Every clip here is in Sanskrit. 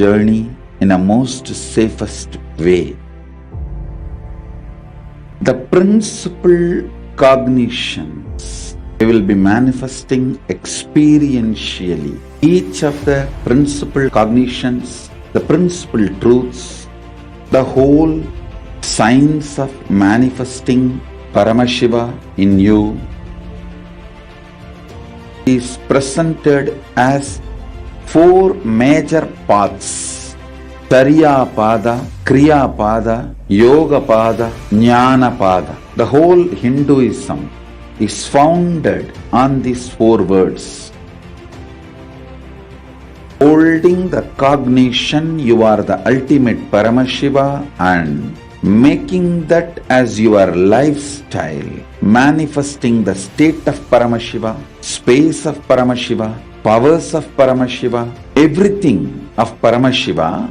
journey in a most safest way. The principal cognitions we will be manifesting experientially. Each of the principal cognitions, the principal truths, the whole science of manifesting Paramashiva in you is presented as four major paths: Tariya Pada, Kriya Pada, Yoga Pada, Jnana Pada. The whole Hinduism is founded on these four words. Holding the cognition you are the ultimate Paramashiva and making that as your lifestyle, manifesting the state of Paramashiva, space of Paramashiva, powers of Paramashiva, everything of Paramashiva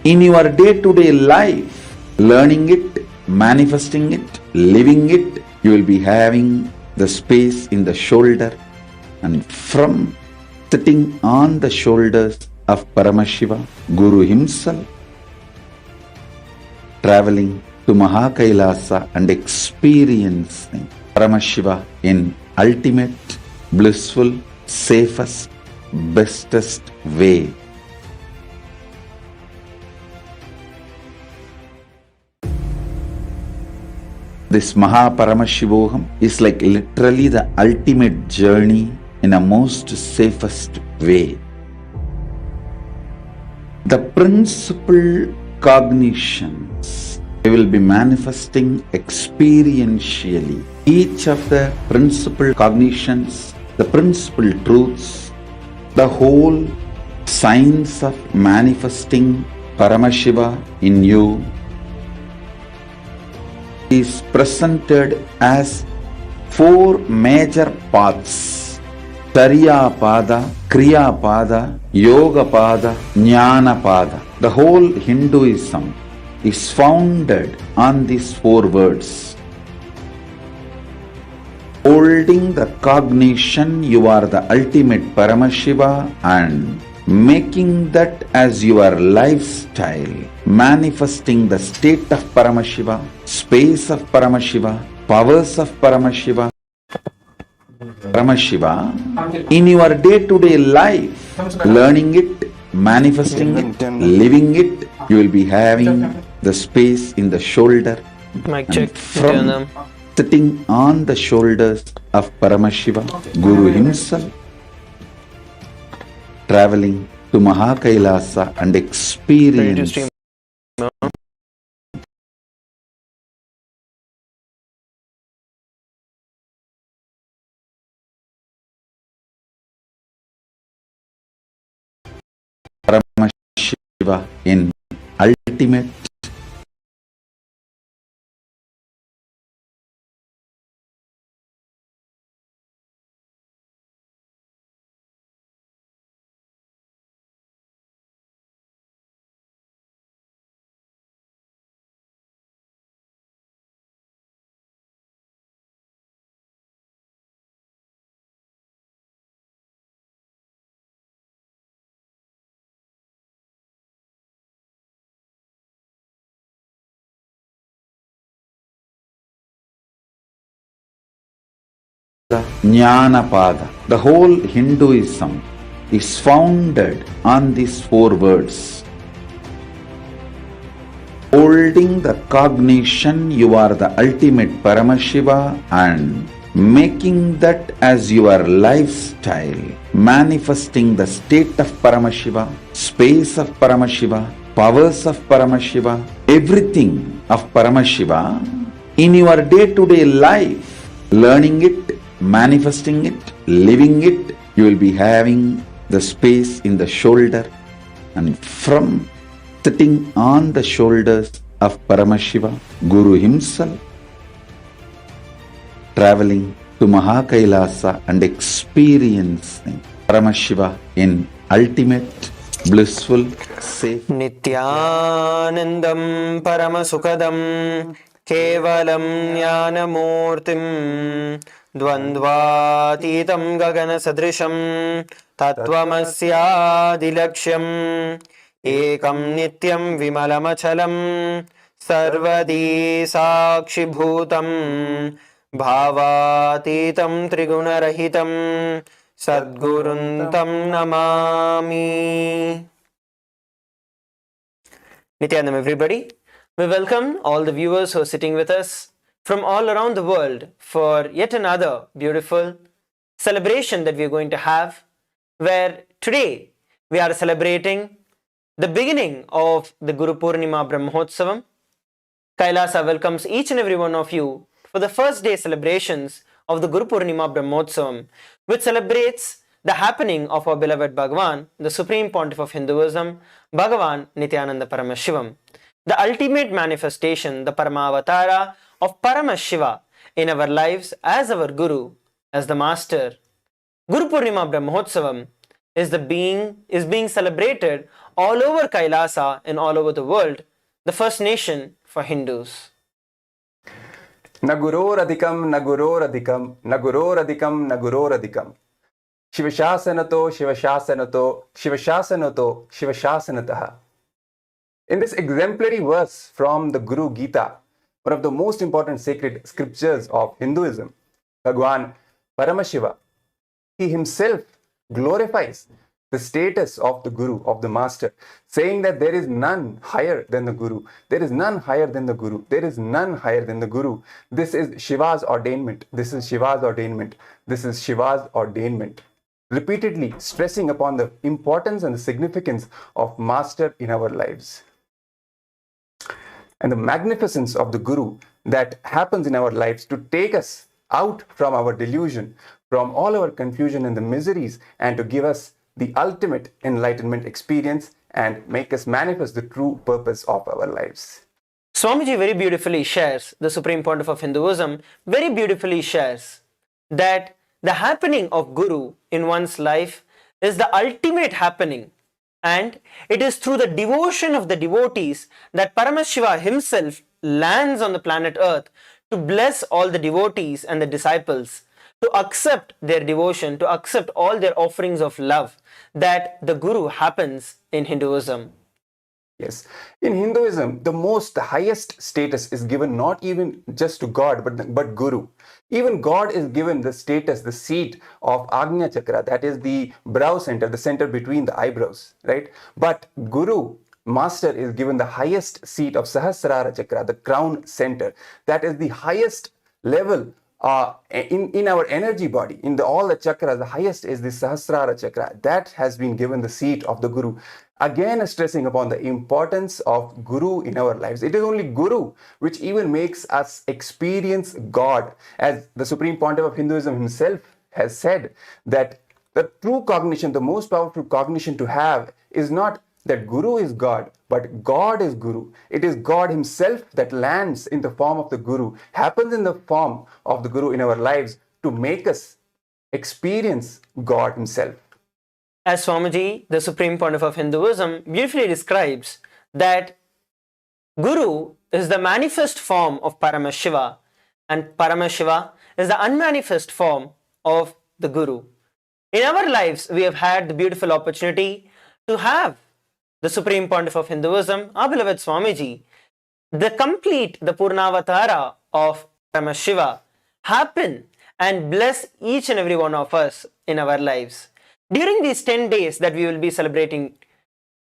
in your day-to-day life, learning it, manifesting it, living it. You will be having the space in the shoulder, and from sitting on the shoulders of Paramashiva, Guru himself, traveling to Mahakailasa and experiencing Paramashiva in ultimate, blissful, safest, bestest way. This Mahaparamashivoham is like literally the ultimate journey in a most safest way. The principal cognitions we will be manifesting experientially. Each of the principal cognitions, the principal truths, the whole science of manifesting Paramashiva in you is presented as four major paths: Tariya Pada, Kriya Pada, Yoga Pada, Jnana Pada. The whole Hinduism is founded on these four words. Holding the cognition you are the ultimate Paramashiva and making that as your lifestyle, manifesting the state of Paramashiva, space of Paramashiva, powers of Paramashiva, in your day-to-day life, learning it, manifesting it, living it. You will be having the space in the shoulder, Mic check. from sitting on the shoulders of Paramashiva, Guru himself, traveling to Mahakailasa and experience Paramashiva in ultimate Jnana Pada. The whole Hinduism is founded on these four words. Holding the cognition you are the ultimate Paramashiva and making that as your lifestyle, manifesting the state of Paramashiva, space of Paramashiva, powers of Paramashiva, everything of Paramashiva in your day-to-day life, learning it, manifesting it, living it. You will be having the space in the shoulder, and from sitting on the shoulders of Paramashiva, Guru himself, traveling to Mahakailasa and experiencing Paramashiva in ultimate, blissful, safe. Nityanandam Paramasukadam Kevalam Jnanamurtim Dvandvatitam Gagana Sadrisham Tattvamasyadilaksham एकं नित्यं विमलमचलं सर्वदी साक्षिभूतं भावातीतं त्रिगुणरहितं सद्गुरुं तं Namami. Nityanam, everybody. We welcome all the viewers who are sitting with us from all around the world for yet another beautiful celebration that we are going to have, where today we are celebrating the beginning of the Guru Purnima Brahmotsavam. Kailasa welcomes each and every one of you for the first day celebrations of the Guru Purnima Brahmotsavam, which celebrates the happening of our beloved Bhagavan, the Supreme Pontiff of Hinduism, Bhagavan Nityananda Paramashivam, the ultimate manifestation, the Paramavatara of Paramashiva in our lives as our Guru, as the Master. Guru Purnima Brahmotsavam is being celebrated all over Kailasa and all over the world, the first nation for Hindus. Naguroradikam, Naguroradikam, Naguroradikam, Naguroradikam. Shivashasanato, Shivashasanato, Shivashasanato, Shivashasanataha. In this exemplary verse from the Guru Gita, one of the most important sacred scriptures of Hinduism, Bhagwan Paramashiva, he himself glorifies the status of the Guru, of the Master, saying that there is none higher than the Guru. There is none higher than the Guru. There is none higher than the Guru. This is Shiva's ordainment. This is Shiva's ordainment. This is Shiva's ordainment. Repeatedly stressing upon the importance and the significance of Master in our lives. And the magnificence of the Guru that happens in our lives to take us out from our delusion, from all our confusion and the miseries, and to give us the ultimate enlightenment experience and make us manifest the true purpose of our lives. Swamiji very beautifully shares, the Supreme Pontiff of Hinduism very beautifully shares that the happening of Guru in one's life is the ultimate happening, and it is through the devotion of the devotees that Paramashiva himself lands on the planet Earth to bless all the devotees and the disciples, to accept their devotion, to accept all their offerings of love, that the Guru happens in Hinduism. Yes, in Hinduism, the highest status is given not even just to God, but Guru. Even God is given the status, the seat of Agnya Chakra, that is the brow center, the center between the eyebrows, right? But Guru, Master, is given the highest seat of Sahasrara Chakra, the crown center. That is the highest level in our energy body. In all the chakras, the highest is the Sahasrara Chakra. That has been given the seat of the Guru. Again, stressing upon the importance of Guru in our lives. It is only Guru which even makes us experience God. As the Supreme Pontiff of Hinduism himself has said, that the true cognition, the most powerful cognition to have, is not that Guru is God, but God is Guru. It is God himself that lands in the form of the Guru, happens in the form of the Guru in our lives to make us experience God himself. As Swamiji, the Supreme Pontiff of Hinduism, beautifully describes that Guru is the manifest form of Paramashiva, and Paramashiva is the unmanifest form of the Guru. In our lives, we have had the beautiful opportunity to have the Supreme Pontiff of Hinduism, our beloved Swamiji, the Purnavatara of Paramashiva, happen and bless each and every one of us in our lives. During these 10 days that we will be celebrating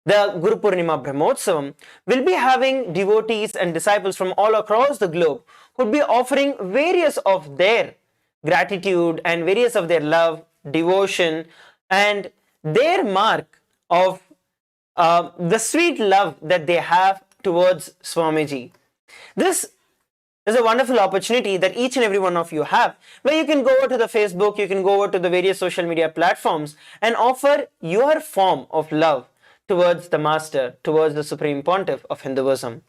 the Guru Purnima Brahmotsavam, we'll be having devotees and disciples from all across the globe who will be offering various of their gratitude and various of their love, devotion, and their mark of the sweet love that they have towards Swamiji. This is a wonderful opportunity that each and every one of you have, where you can go over to the Facebook, you can go over to the various social media platforms and offer your form of love towards the Master, towards the Supreme Pontiff of Hinduism.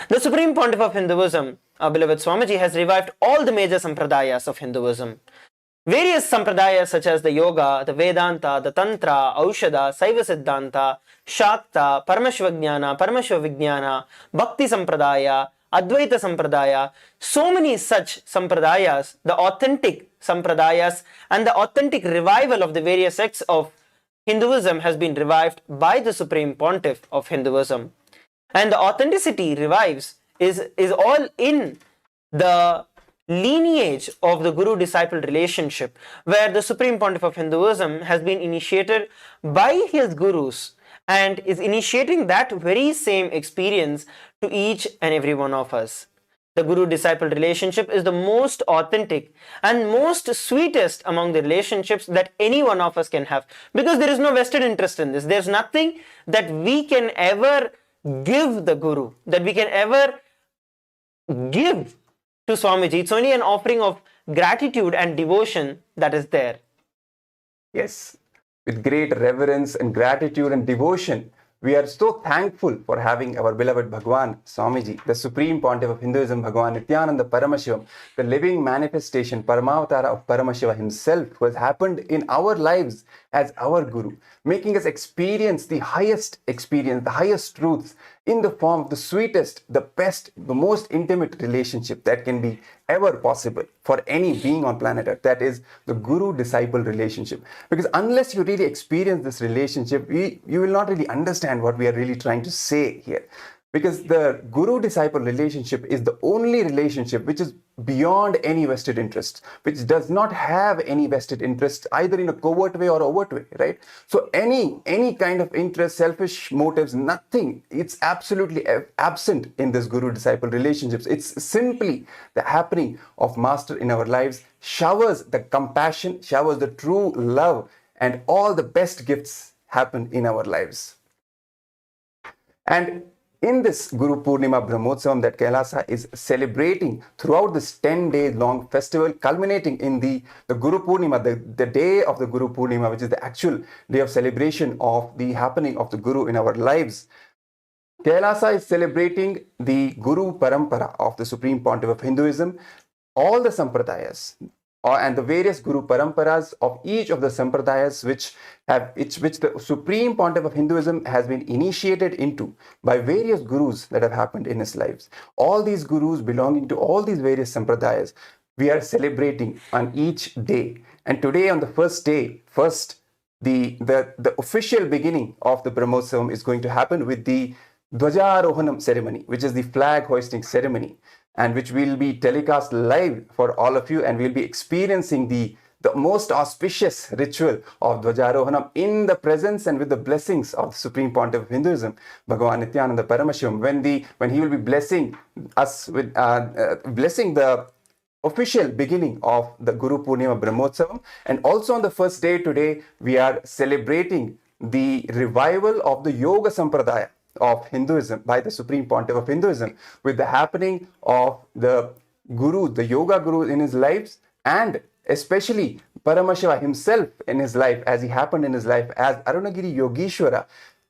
The Supreme Pontiff of Hinduism, our beloved Swamiji, has revived all the major sampradayas of Hinduism. Various sampradayas such as the Yoga, the Vedanta, the Tantra, Aushada, Saiva Siddhanta, Shakta, Paramashiva Vijnana, Bhakti Sampradaya, Advaita Sampradaya, so many such sampradayas, the authentic sampradayas and the authentic revival of the various sects of Hinduism has been revived by the Supreme Pontiff of Hinduism. And the authenticity revives is all in the lineage of the Guru-disciple relationship, where the Supreme Pontiff of Hinduism has been initiated by his gurus and is initiating that very same experience to each and every one of us. The Guru-disciple relationship is the most authentic and most sweetest among the relationships that any one of us can have, because there is no vested interest in this. There's nothing that we can ever give the Guru, that we can ever give to Swamiji. It's only an offering of gratitude and devotion that is there. Yes, with great reverence and gratitude and devotion, we are so thankful for having our beloved Bhagwan Swamiji, the Supreme Pontiff of Hinduism, Bhagwan Nityananda Paramashivam, the living manifestation, Paramavatara of Paramashiva himself, who has happened in our lives as our Guru, making us experience, the highest truths in the form of the sweetest, the best, the most intimate relationship that can be ever possible for any being on planet Earth. That is the Guru-disciple relationship. Because unless you really experience this relationship, you will not really understand what we are really trying to say here. Because the Guru-disciple relationship is the only relationship which is beyond any vested interest, which does not have any vested interest either in a covert way or overt way, right? So any kind of interest, selfish motives, nothing, it's absolutely absent in this Guru-disciple relationships. It's simply the happening of Master in our lives, showers the compassion, showers the true love, and all the best gifts happen in our lives. And in this Guru Purnima Brahmotsavam that Kailasa is celebrating throughout this 10-day long festival, culminating in the Guru Purnima, the day of the Guru Purnima, which is the actual day of celebration of the happening of the Guru in our lives, Kailasa is celebrating the Guru Parampara of the Supreme Pontiff of Hinduism, all the Sampradayas, and the various Guru Paramparas of each of the Sampradayas which the Supreme Pontiff of Hinduism has been initiated into by various Gurus that have happened in his lives. All these Gurus belonging to all these various Sampradayas, we are celebrating on each day. And today on the first day, the official beginning of the Brahmotsavam is going to happen with the Dhvajarohana ceremony, which is the Flag Hoisting Ceremony, and which will be telecast live for all of you, and we'll be experiencing the most auspicious ritual of Dhvajarohana in the presence and with the blessings of the Supreme Pontiff of Hinduism, Bhagavan Nityananda Paramashivam, when he will be blessing us with blessing the official beginning of the Guru Purnima Brahmotsavam. And also on the first day today, we are celebrating the revival of the Yoga Sampradaya of Hinduism by the Supreme Pontiff of Hinduism, with the happening of the Guru, the Yoga Guru in his lives, and especially Paramashiva himself in his life, as he happened in his life as Arunagiri Yogeshwara,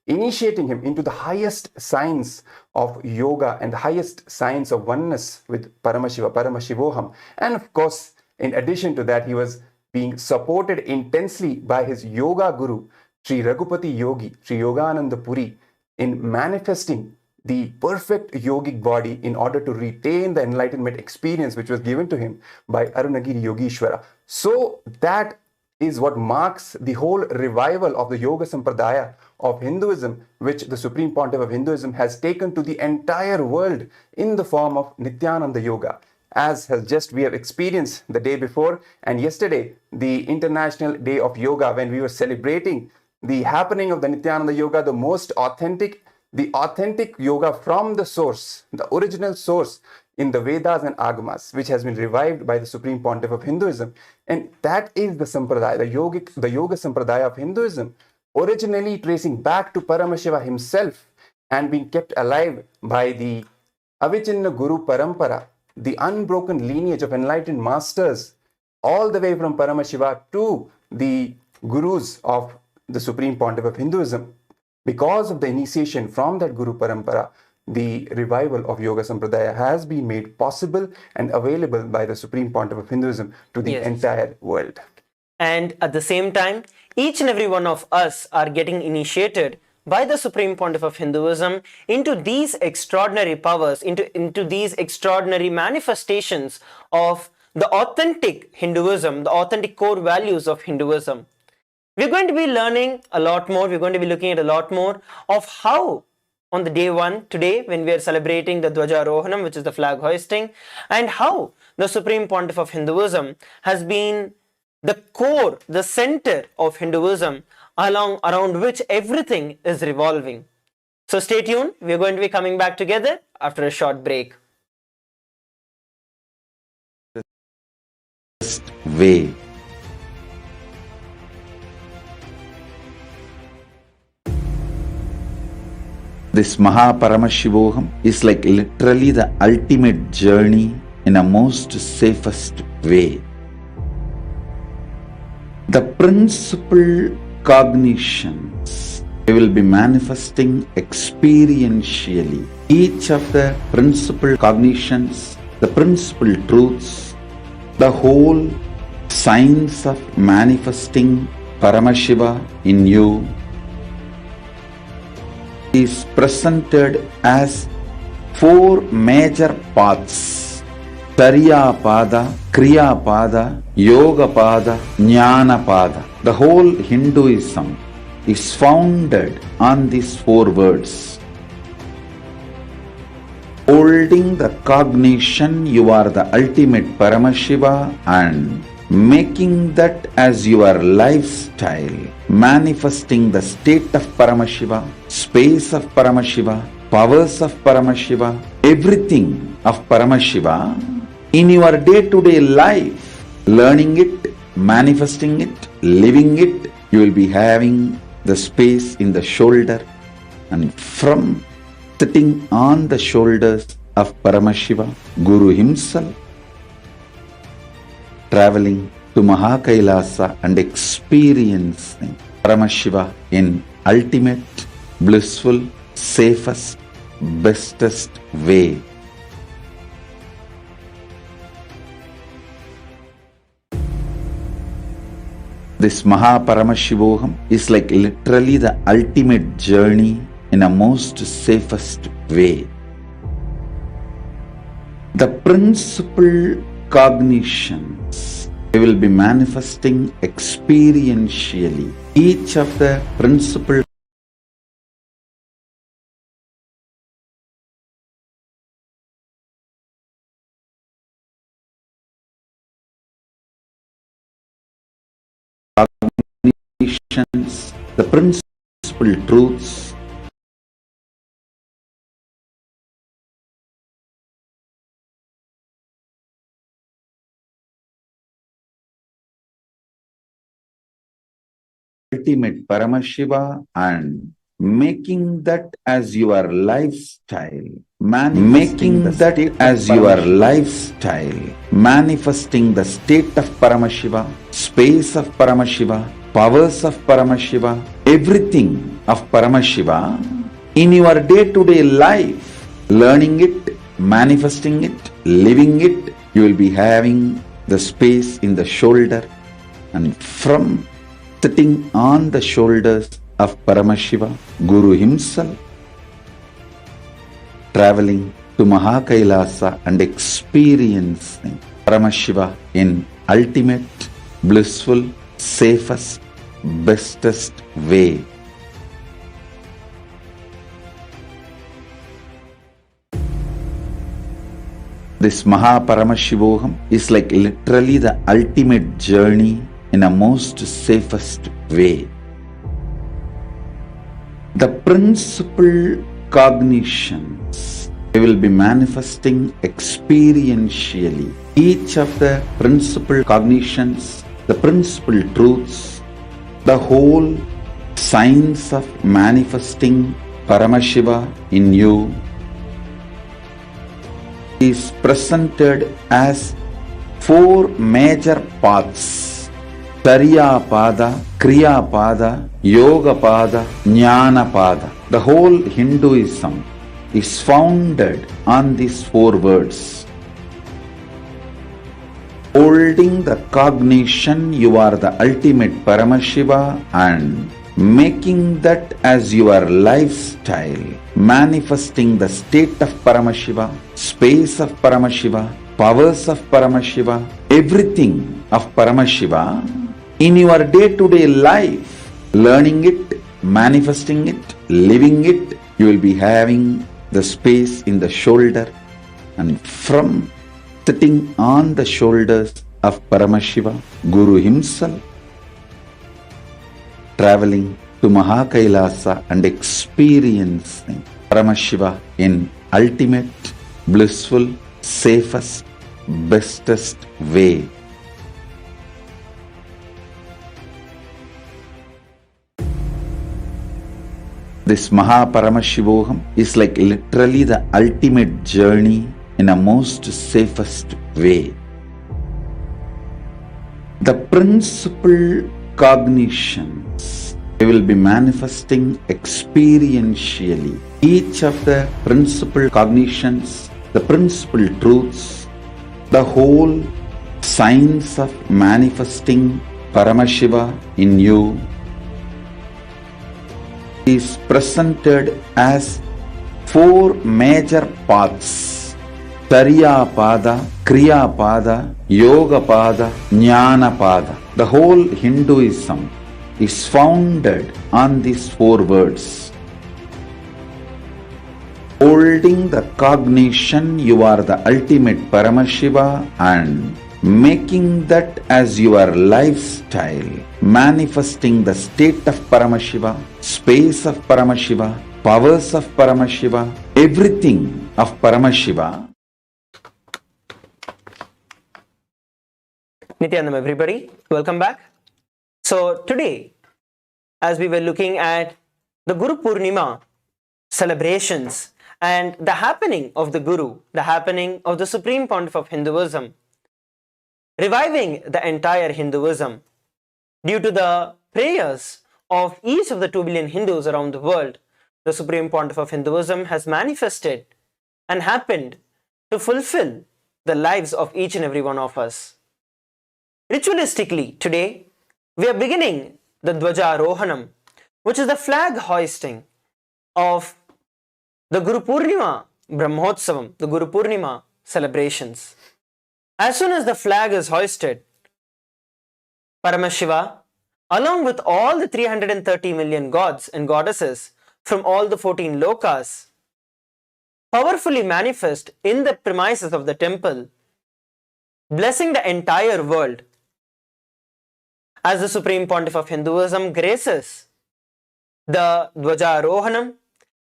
initiating him into the highest science of yoga and the highest science of oneness with Paramashiva, Paramashivoham. And of course, in addition to that, he was being supported intensely by his Yoga Guru, Sri Raghupati Yogi, Sri Yogananda Puri, in manifesting the perfect yogic body in order to retain the enlightenment experience which was given to him by Arunagiri Yogeshwara. So that is what marks the whole revival of the Yoga Sampradaya of Hinduism, which the Supreme Pontiff of Hinduism has taken to the entire world in the form of Nityananda Yoga, as we have experienced the day before and yesterday, the International Day of Yoga, when we were celebrating the happening of the Nityananda Yoga, the authentic yoga from the source, the original source in the Vedas and Agamas, which has been revived by the Supreme Pontiff of Hinduism. And that is the Sampradaya, the Yoga Sampradaya of Hinduism, originally tracing back to Paramashiva himself and being kept alive by the Avichinna Guru Parampara, the unbroken lineage of enlightened masters, all the way from Paramashiva to the Gurus of the Supreme Pontiff of Hinduism. Because of the initiation from that Guru Parampara, the revival of Yoga Sampradaya has been made possible and available by the Supreme Pontiff of Hinduism to the entire world. And at the same time, each and every one of us are getting initiated by the Supreme Pontiff of Hinduism into these extraordinary powers, into these extraordinary manifestations of the authentic Hinduism, the authentic core values of Hinduism. we're going to be learning a lot more. We're going to be looking at a lot more of how on the day one today, when we are celebrating the Dhvajarohana, which is the flag hoisting, and how the Supreme Pontiff of Hinduism has been the core, the center of Hinduism, around which everything is revolving. So stay tuned. We're going to be coming back together after a short break. Way. This Mahaparamashivogam is like literally the ultimate journey in a most safest way. The principal cognitions we will be manifesting experientially. Each of the principal cognitions, the principal truths, the whole science of manifesting Paramashiva in you is presented as four major paths: Tariya Pada, Kriya Pada, Yoga Pada, Jnana Pada. The whole Hinduism is founded on these four words. Holding the cognition you are the ultimate Paramashiva and making that as your lifestyle, manifesting the state of Paramashiva, space of Paramashiva, powers of Paramashiva, everything of Paramashiva in your day-to-day life, learning it, manifesting it, living it. You will be having the space in the shoulder, and from sitting on the shoulders of Paramashiva, Guru himself, traveling to Mahakailasa and experiencing Paramashiva in ultimate, blissful, safest, bestest way. This Mahaparamashivogam is like literally the ultimate journey in a most safest way. The principal cognitions we will be manifesting experientially. Each of the principal cognitions, the principal truths, ultimate Paramashiva and making that as your lifestyle, manifesting the state of Paramashiva, space of Paramashiva, powers of Paramashiva, everything of Paramashiva in your day-to-day life, learning it, manifesting it, living it. You will be having the space in the shoulder, and from sitting on the shoulders of Paramashiva, Guru himself, traveling to Mahakailasa and experiencing Paramashiva in ultimate, blissful, safest, bestest way. This Mahaparamashivogam is like literally the ultimate journey in a most safest way. The principal cognitions we will be manifesting experientially. Each of the principal cognitions, the principal truths, the whole science of manifesting Paramashiva in you is presented as four major paths: Tariya Pada, Kriya Pada, Yoga Pada, Jnana Pada. The whole Hinduism is founded on these four words. Holding the cognition you are the ultimate Paramashiva and making that as your lifestyle, manifesting the state of Paramashiva, space of Paramashiva, powers of Paramashiva, everything of Paramashiva in your day-to-day life, learning it, manifesting it, living it, you will be having the space in the shoulder, and from sitting on the shoulders of Paramashiva, Guru himself, traveling to Mahakailasa and experiencing Paramashiva in ultimate, blissful, safest, bestest way. This Mahaparamashivoham is like literally the ultimate journey in a most safest way. The principal cognitions we will be manifesting experientially. Each of the principal cognitions, the principal truths, the whole science of manifesting Paramashiva in you is presented as four major paths: Charya Pada, Kriya Pada, Yoga Pada, Jnana Pada. The whole Hinduism is founded on these four words. Holding the cognition you are the ultimate Paramashiva and making that as your lifestyle, manifesting the state of Paramashiva, space of Paramashiva, powers of Paramashiva, everything of Paramashiva. Nityanam, everybody, welcome back. So today, as we were looking at the Guru Purnima celebrations and the happening of the Guru, the happening of the Supreme Pontiff of Hinduism, reviving the entire Hinduism due to the prayers of each of the 2 billion Hindus around the world, the Supreme Pontiff of Hinduism has manifested and happened to fulfill the lives of each and every one of us. Ritualistically, today, we are beginning the Dhvajarohana, which is the flag hoisting of the Guru Purnima Brahmotsavam, the Guru Purnima celebrations. As soon as the flag is hoisted, Paramashiva, along with all the 330 million gods and goddesses from all the 14 lokas, powerfully manifest in the premises of the temple, blessing the entire world. As the Supreme Pontiff of Hinduism graces the Dhvajarohanam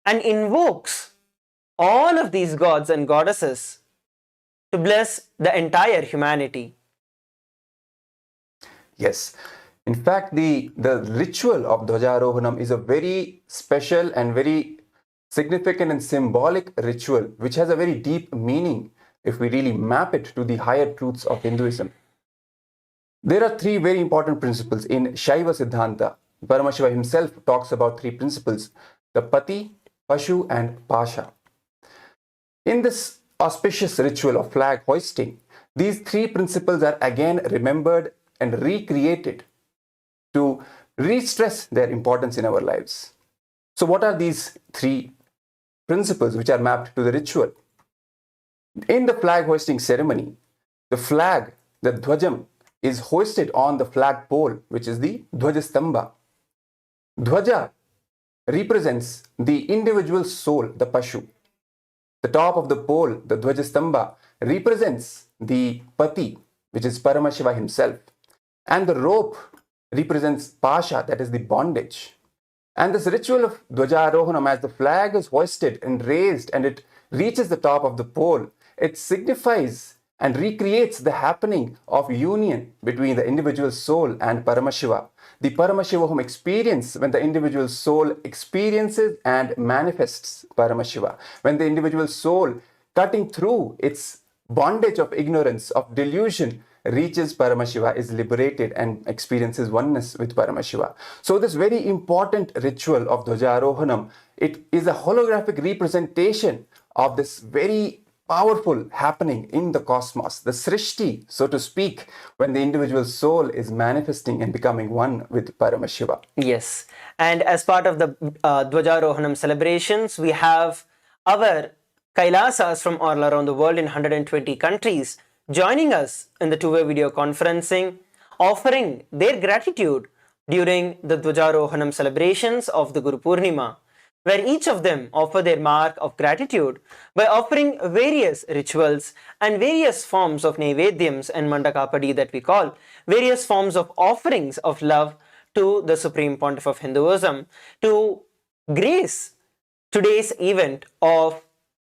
and invokes all of these gods and goddesses to bless the entire humanity. Yes. In fact, the ritual of Dhvajarohanam is a very special and very significant and symbolic ritual which has a very deep meaning if we really map it to the higher truths of Hinduism. There are three very important principles in Shaiva Siddhanta. Paramashiva himself talks about three principles: the Pati, Pashu and Pasha. In this auspicious ritual of flag hoisting, these three principles are again remembered and recreated to re-stress their importance in our lives. So what are these three principles which are mapped to the ritual? In the flag hoisting ceremony, the flag, the Dhvajam, is hoisted on the flagpole, which is the Dhvajastambha. Dhvaja represents the individual soul, the Pashu. The top of the pole, the Dhvajastambha, represents the Pati, which is Paramashiva himself. And the rope represents Pasha, that is the bondage. And this ritual of Dhvajarohanam, as the flag is hoisted and raised and it reaches the top of the pole, it signifies and recreates the happening of union between the individual soul and Paramashiva. The Paramashivoham experience, when the individual soul experiences and manifests Paramashiva. When the individual soul, cutting through its bondage of ignorance, of delusion, reaches Paramashiva, is liberated and experiences oneness with Paramashiva. So this very important ritual of Dhvajarohanam, it is a holographic representation of this very powerful happening in the cosmos, the Srishti, so to speak, when the individual soul is manifesting and becoming one with Paramashiva. Yes, and as part of the Dhvajarohanam celebrations, we have our Kailasas from all around the world in 120 countries joining us in the two-way video conferencing offering their gratitude during the Dhvajarohanam celebrations of the Guru Purnima, where each of them offer their mark of gratitude by offering various rituals and various forms of naivedyams and mandakapadi that we call, various forms of offerings of love to the Supreme Pontiff of Hinduism to grace today's event of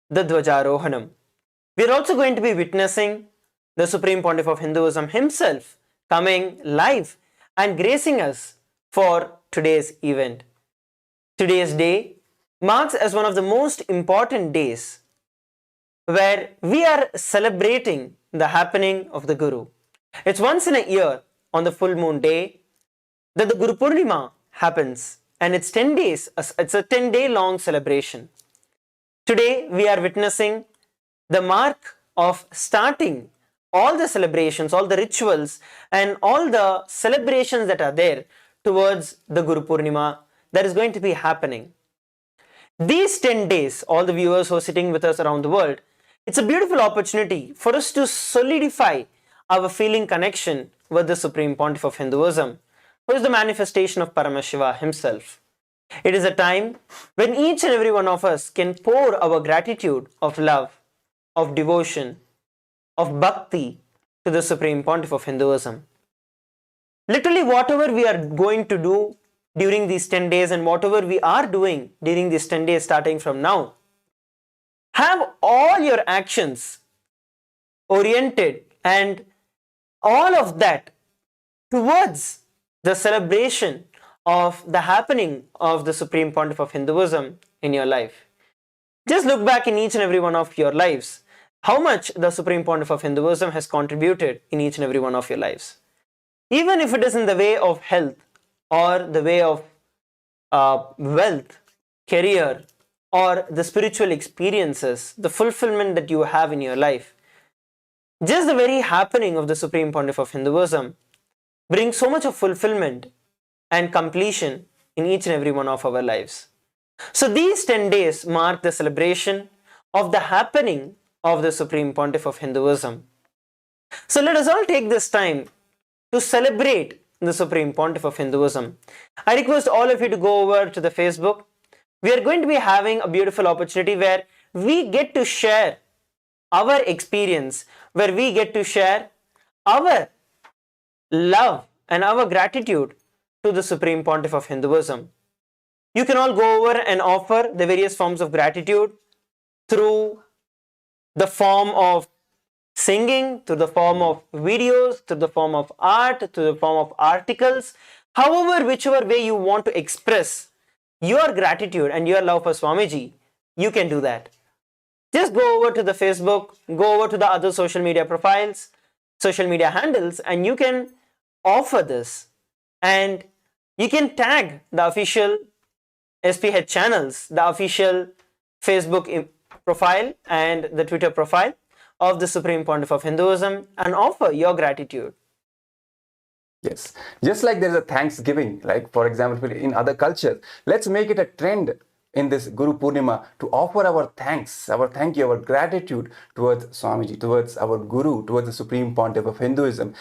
the Dhvajarohanam. We are also going to be witnessing the Supreme Pontiff of Hinduism himself coming live and gracing us for today's event. Today's day marks as one of the most important days where we are celebrating the happening of the Guru. It's once in a year on the full moon day that the Guru Purnima happens, and it's 10 days, it's a 10-day long celebration. Today we are witnessing the mark of starting all the celebrations, all the rituals and all the celebrations that are there towards the Guru Purnima that is going to be happening. These 10 days, all the viewers who are sitting with us around the world, it's a beautiful opportunity for us to solidify our feeling connection with the Supreme Pontiff of Hinduism, who is the manifestation of Paramashiva himself. It is a time when each and every one of us can pour our gratitude of love, of devotion, of bhakti to the Supreme Pontiff of Hinduism. Literally, whatever we are going to do during these 10 days and whatever we are doing during these 10 days starting from now, have all your actions oriented and all of that towards the celebration of the happening of the Supreme Pontiff of Hinduism in your life. Just look back in each and every one of your lives, how much the Supreme Pontiff of Hinduism has contributed in each and every one of your lives. Even if it is in the way of health or the way of wealth, career, or the spiritual experiences, the fulfillment that you have in your life. Just the very happening of the Supreme Pontiff of Hinduism brings so much of fulfillment and completion in each and every one of our lives. So these 10 days mark the celebration of the happening of the Supreme Pontiff of Hinduism. So let us all take this time to celebrate the Supreme Pontiff of Hinduism. I request all of you to go over to the Facebook. We are going to be having a beautiful opportunity where we get to share our experience, where we get to share our love and our gratitude to the Supreme Pontiff of Hinduism. You can all go over and offer the various forms of gratitude through the form of singing, through the form of videos, through the form of art, through the form of articles, however, whichever way you want to express your gratitude and your love for Swamiji, you can do that. Just go over to the Facebook, go over to the other social media profiles, social media handles, and you can offer this. And you can tag the official SPH channels, the official Facebook profile and the Twitter profile of the Supreme Pontiff of Hinduism and offer your gratitude. Yes, just like there's a Thanksgiving, like for example in other cultures, let's make it a trend in this Guru Purnima to offer our thanks, our thank you, our gratitude towards Swamiji, towards our Guru, towards the Supreme Pontiff of Hinduism,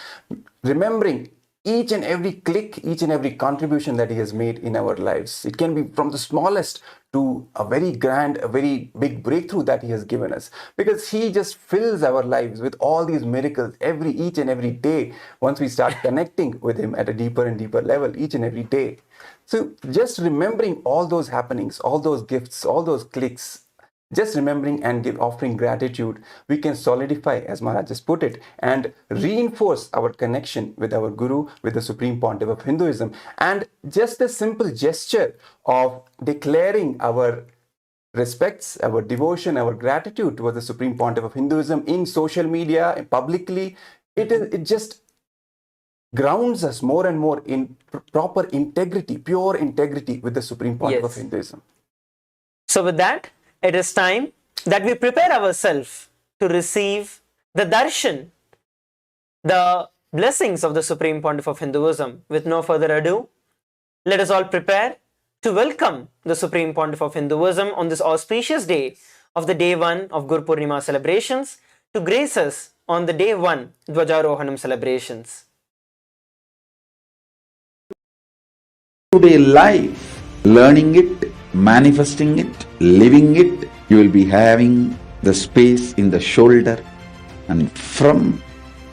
remembering each and every click, each and every contribution that he has made in our lives. It can be from the smallest to a very grand, a very big breakthrough that he has given us, because he just fills our lives with all these miracles each and every day once we start connecting with him at a deeper and deeper level each and every day. So just remembering all those happenings, all those gifts, all those clicks, just remembering and offering gratitude, we can solidify, as Maharaj just put it, and reinforce our connection with our Guru, with the Supreme Pontiff of Hinduism. And just the simple gesture of declaring our respects, our devotion, our gratitude towards the Supreme Pontiff of Hinduism in social media, publicly, it just grounds us more and more in proper integrity, pure integrity with the Supreme Pontiff of Hinduism. So with that, it is time that we prepare ourselves to receive the darshan, the blessings of the Supreme Pontiff of Hinduism. With no further ado, let us all prepare to welcome the Supreme Pontiff of Hinduism on this auspicious day of the day 1 of Guru Purnima celebrations, to grace us on the day 1 Dhvajarohanam celebrations. day life, learning it, manifesting it, living it, you will be having the space in the shoulder, and from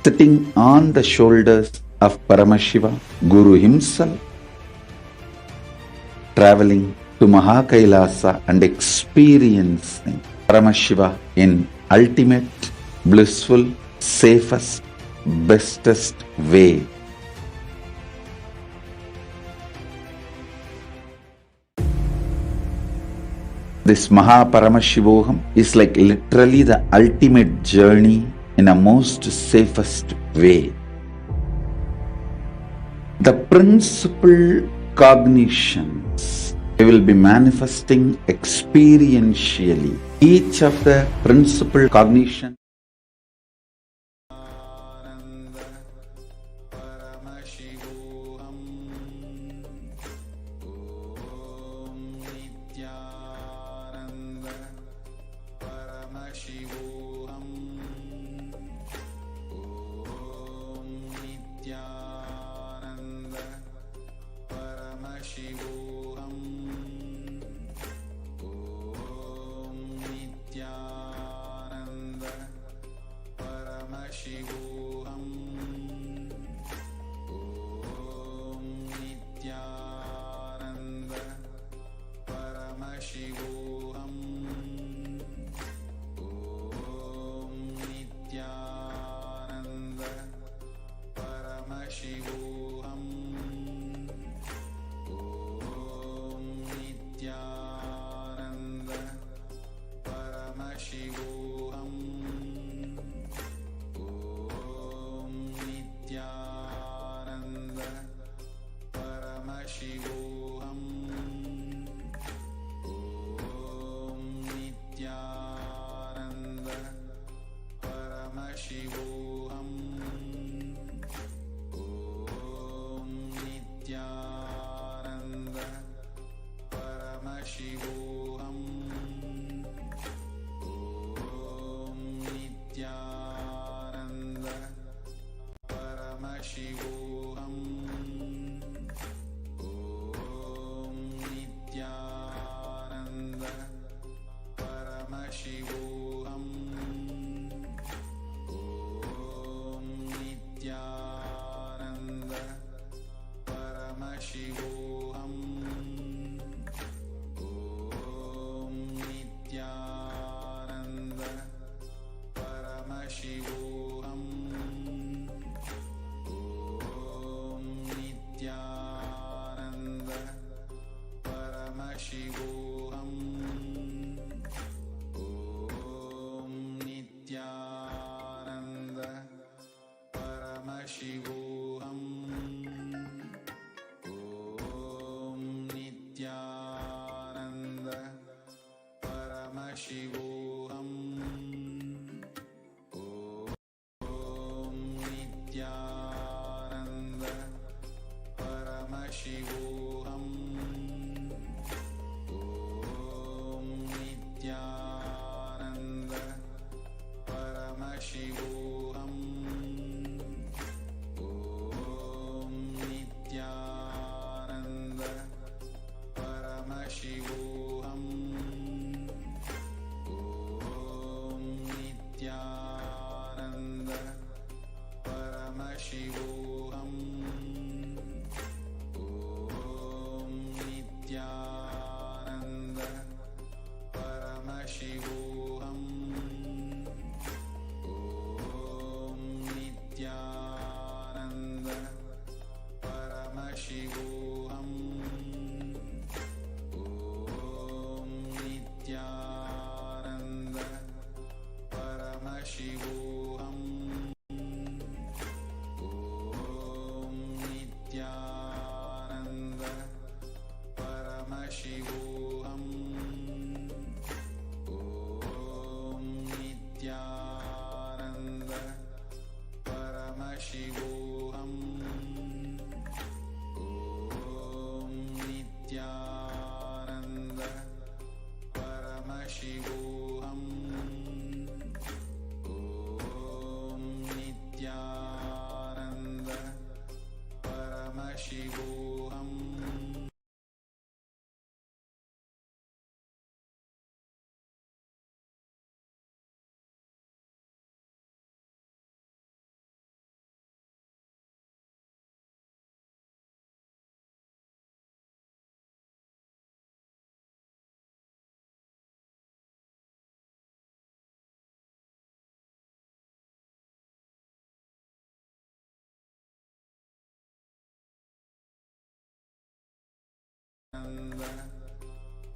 sitting on the shoulders of Paramashiva, Guru himself, traveling to Mahakailasa and experiencing Paramashiva in ultimate, blissful, safest, bestest way. This Mahaparamashivoham is like literally the ultimate journey in a most safest way. The principal cognitions we will be manifesting experientially. Each of the principal cognition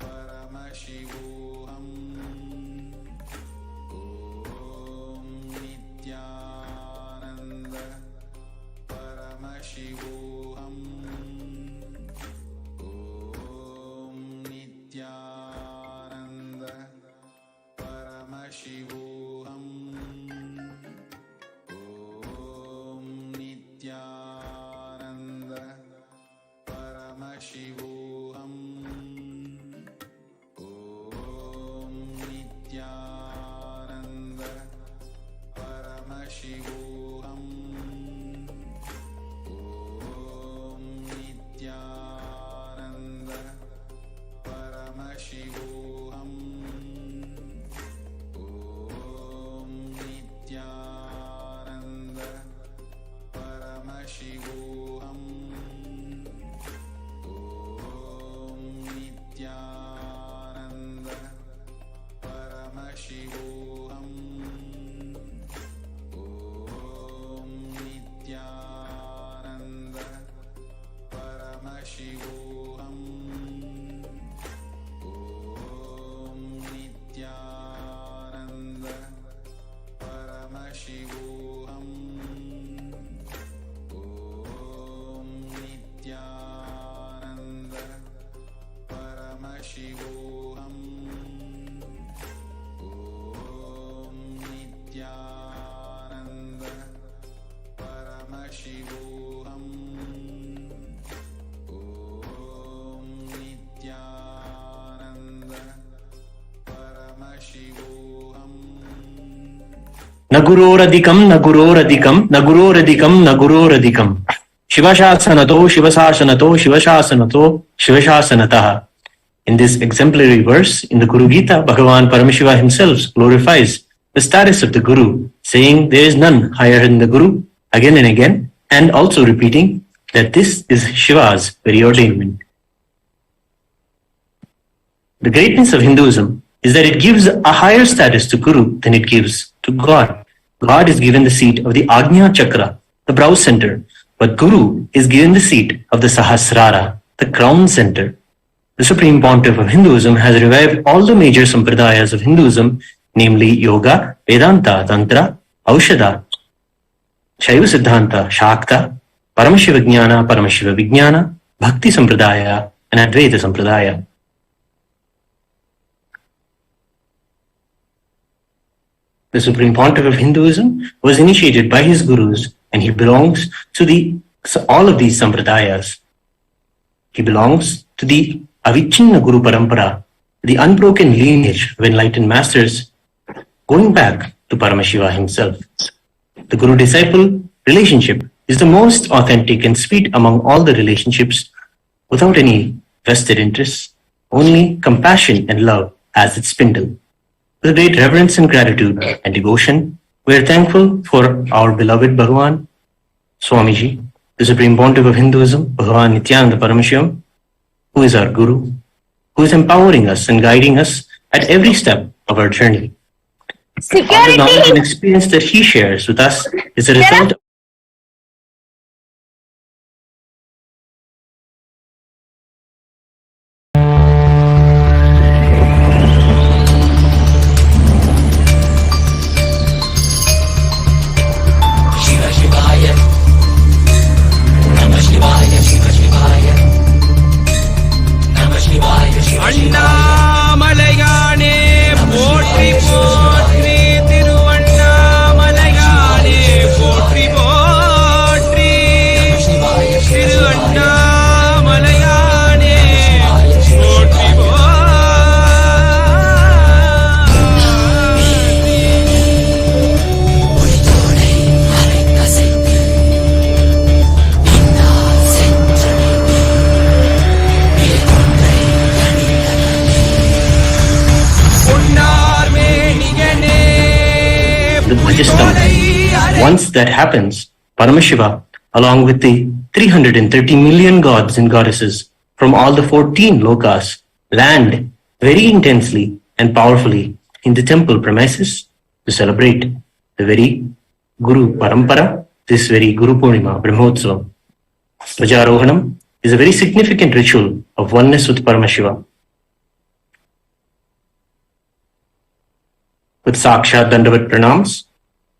परमशिवोऽहम् ॐ नित्यानन्द परमशिवोऽहम् ॐ नित्यानन्द परमशिवोऽहम् ॐ नित्यानन्द परमशिवोऽहम् ॐ नित्यानन्द परमशिवोऽहम् ॐ नित्यानन्द परमशिवोऽहम् ॐ नित्यानन्द परमशिवोऽहम् ॐ नित्यानन्द परमशिवोऽहम् ॐ नित्यानन्द परमशिवोऽहम् ॐ नित्यानन्द परमशिवोऽहम् ॐ नित्यानन्द परमशिवोऽहम् ॐ नित्यानन्द परमशिवोऽहम् ॐ नित्यानन्द परमशिवोऽहम् न गुरोरधिकं न गुरोरधिकं न गुरोरधिकं न गुरोरधिकं शिवशासनतो शिवशासनतो शिवशासनतो शिवशासनतः. In this exemplary verse in the Guru Gita, Bhagavan Paramashiva himself glorifies the status of the Guru, saying there is none higher than the Guru again and again, and also repeating that this is Shiva's very ordainment. The greatness of Hinduism is that it gives a higher status to Guru than it gives to God. God is given the seat of the Agnya Chakra, the brow center, but Guru is given the seat of the Sahasrara, the crown center. The Supreme Pontiff of Hinduism has revived all the major sampradayas of Hinduism, namely Yoga, Vedanta, Tantra, Aushadha, Shaiva Siddhanta, Shakta, Paramashiva Jnana, Paramashiva Vijnana, Bhakti Sampradaya, and Advaita Sampradaya. The Supreme Pontiff of Hinduism was initiated by his gurus, and he belongs to all of these sampradayas. He belongs to the Avichinna Guru Parampara, the unbroken lineage of enlightened masters, going back to Paramashiva himself. The Guru-disciple relationship is the most authentic and sweet among all the relationships, without any vested interests, only compassion and love as its spindle. With great reverence and gratitude and devotion, we are thankful for our beloved Bhagavan, Swamiji, the Supreme Pontiff of Hinduism, Bhagavan Nityananda Paramashivam, who is our Guru, who is empowering us and guiding us at every step of our journey. All the knowledge and experience that he shares with us is a result of Once that happens, Paramashiva, along with the 330 million gods and goddesses from all the 14 lokas, land very intensely and powerfully in the temple premises to celebrate the very Guru Parampara, this very Guru Purnima Brahmotsavam. Dhvajarohanam, is a very significant ritual of oneness with Paramashiva. With Sakshat Dandavat Pranams,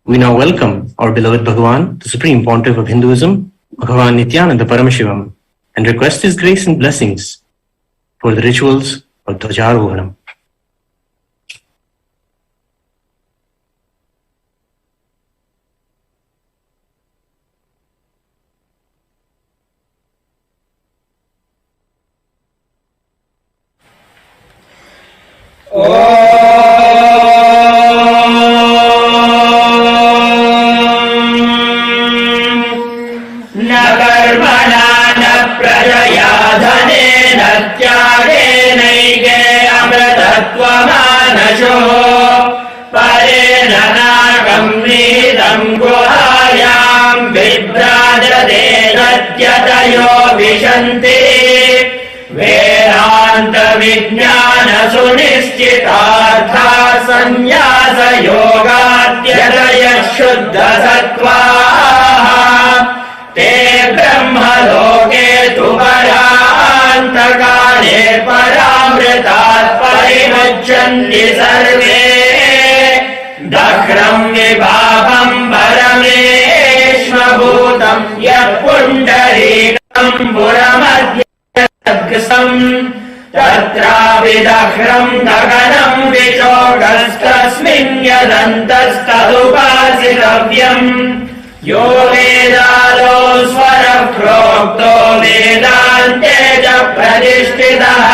we now welcome our beloved Bhagavan, the Supreme Pontiff of Hinduism, Bhagavan Nityananda Paramashivam, and request his grace and blessings for the rituals of Dhvajarohana. वेदांत विज्ञान सुनिश्चितार्था संन्यास योगाद्यतय शुद्ध सत्त्वाः ते ब्रह्मलोके तु परान्तकाले परामृतात् परिमुच्यन्ति सर्वे दह्रम् विभावम् परमेश्वभूतम् यत् पुण्डरीकम् पुरमद्य तत्राविदह्रम् गगनम् विचोगस्तस्मिन् यदन्तस्तदुपासितव्यम् यो वेदालो स्वरः प्रोक्तो वेदान्ते च प्रतिष्ठितः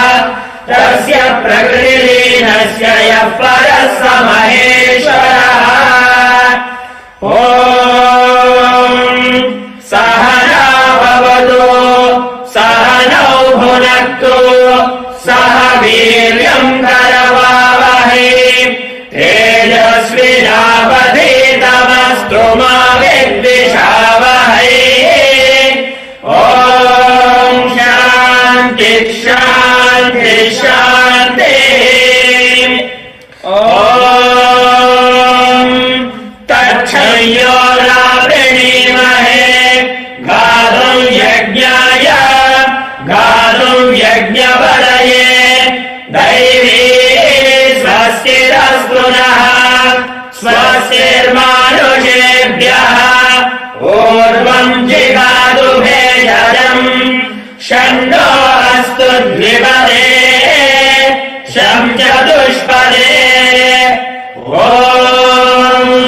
तस्य प्रकृतिलीनस्य यः परः स महेश्वरः ॐ सहना भवतु सहनौ भुनक्तु सह वीर्यम् करवावहै तेजस्विनावधीतमस्तु मा विद्विषावहै ॐ शान्ति शान्ति शान्तिः ॐ तच्छयोरावृणीमहे गातुम् यज्ञाय गातुम् यज्ञपदये दैवी स्वस्तिरस्तु नः स्वस्तिर्मानुषेभ्यः ऊर्ध्वम् जिगातु भेषजम् षण्डो अस्तु द्विपदे शं चतुष्पदे ॐ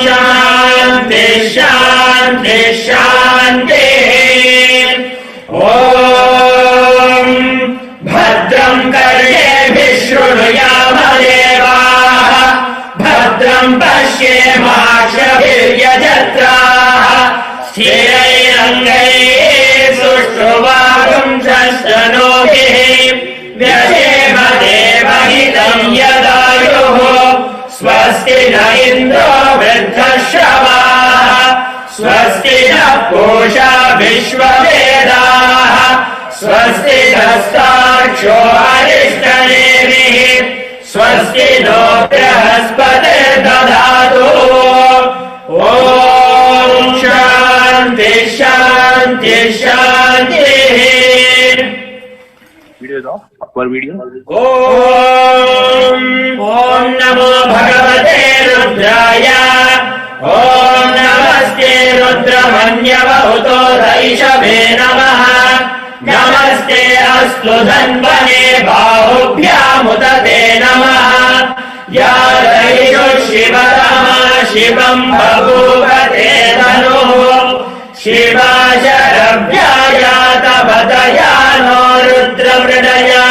शान्ति शान्ति शान्तिः ॐ भद्रम् कर्णेभिः शृणुयामदेवाः भद्रम् पश्येमाक्षभिर्यजत्राः स्थिरैरङ्गैः सुष्ठुवागुंसस्तनूभिः व्यशेम देवहितम् यदायुः स्वस्ति न इन्द्रो वृद्धश्रवाः स्वस्ति नः पूषा विश्ववेदाः स्वस्ति नस्तार्क्ष्यो अरिष्टनेमिः स्वस्ति नो बृहस्पतिर्दधातु ॐ शान्ति शान्ति शान्तिः ॐ नमो भगवते रुद्राय ॐ नमस्ते रुद्रमन्यवहुतो दैशवे नमः नमस्ते अस्तु धन्वने बाहुभ्यामुत ते नमः या दैषु शिवतमा शिवम् बभूव ते तनुः शिवा शरभ्यायातपदया नो रुद्रमृडया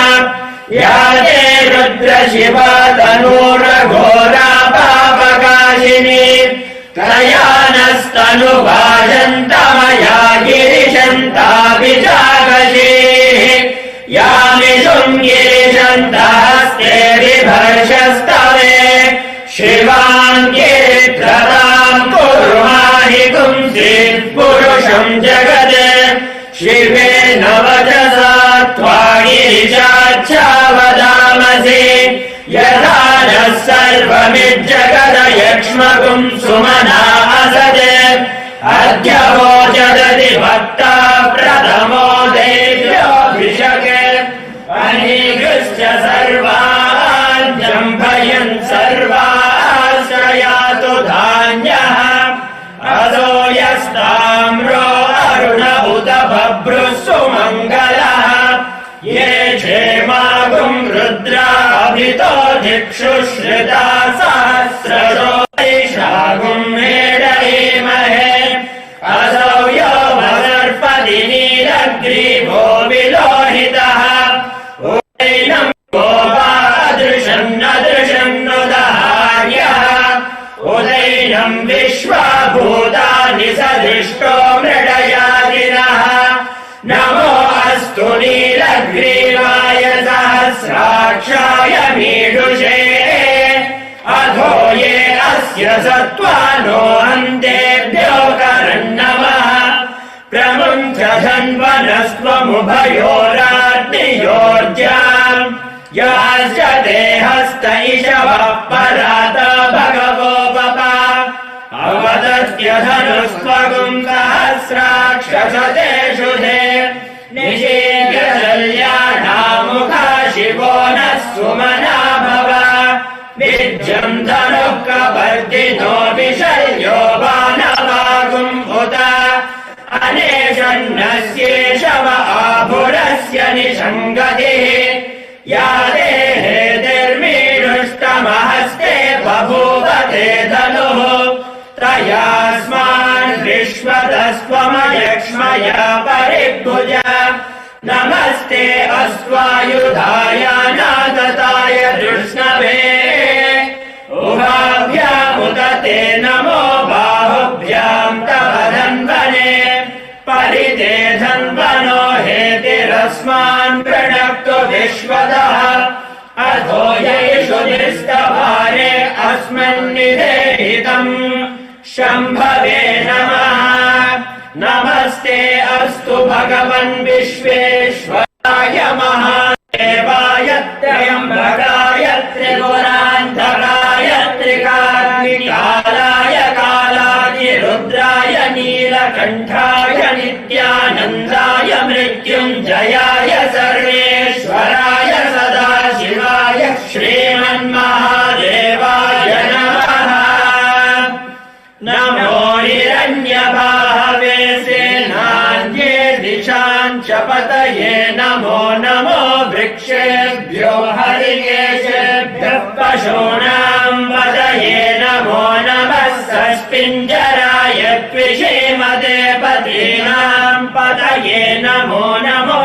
या ते रुद्र शिवा तनूरघोरा पापकाशिनी तया नस्तनुभाषन्तमया गिरिशन्ताभिजागशीः यामिषुम् गिरिशन्तहस्ते विभर्षस्तवे शिवाङ्गिरित्रताम् कुर्माहि पुंसीत् पुरुषम् जगत् शिवे नवचसा त्वा गिरिशाच्छावदामसि यथा नः सर्वमिज्जगदयक्ष्मकुम् सुमना असज अद्य वोचदति भक्ता प्रथमो देव्यो विशके अनिगृश्च सर्वान् जम्भयन् सर्वाश्रयातु धान्यः अदो यस्ताम्रो अरुण उत बभ्रुः सुमङ्गलः ये क्षेमागुं रुद्राभितो दिक्षुश्रिता सहस्रशो वैशागुं मेडयेमहे असौ यो वसर्पति नीलग्रीवो विलोहितः उदैनं गोपादृशन्नदृशन्नुदहार्यः उदैनं विश्वभूतानि सदृष्टो मृडयादिनः नमो अस्तु नीलग्रीवाय सहस्राक्षाय मीडुषे अधो ये अस्य सत्त्वानो अन्तेभ्यो करन्नमः प्रमुञ्च धन्वनस्त्वमुभयोराग्नियोर्जाम् याश्च देहस्त इषवः पराता भगवो पपा अवदत्यधनुस्त्वगुं सहस्राक्षसतेषु धे निषेव्यशल्यानामुखा शिवो नः सुमना भव विज्यं धनुः कपर्दिनो विशल्यो बाणवागुं उत अनेषण्णस्येषव आभुरस्य निषङ्गतिः या देहेतिर्मीडुष्टमहस्ते बभूव ते धनुः त्रयास्मान् विश्वतस्त्वमयक्ष्मया परिभुज नमस्ते अश्वायुधाय नादताय कृष्णवे उभाभ्यामुत ते नमो बाहुभ्यां तव धन्वने परिते धन्वनो हेतिरस्मान् प्रणक्तु विश्वतः अथो येषु निस्तभारे अस्मन्निधेहितम् शम्भवे नमः नमस्ते अस्तु भगवन् विश्वेश्वराय महादेवाय त्र्यम्बकाय त्रिपुरान्धकाय त्रिकाग्निकालाय कालाग्निरुद्राय नीलकण्ठाय नित्यानन्दाय मृत्युञ्जयाय सर्वेश्वराय सदाशिवाय श्रीमन्महादेवाय नमः नमो हिरण्यबाहवे सेनान्ये दिशाञ्च पतये नमो नमो वृक्षेभ्यो हरिकेशेभ्यः पशूनां पतये नमो नमः सस्पिञ्जराय त्विषीमते पतीनां पतये नमो नमो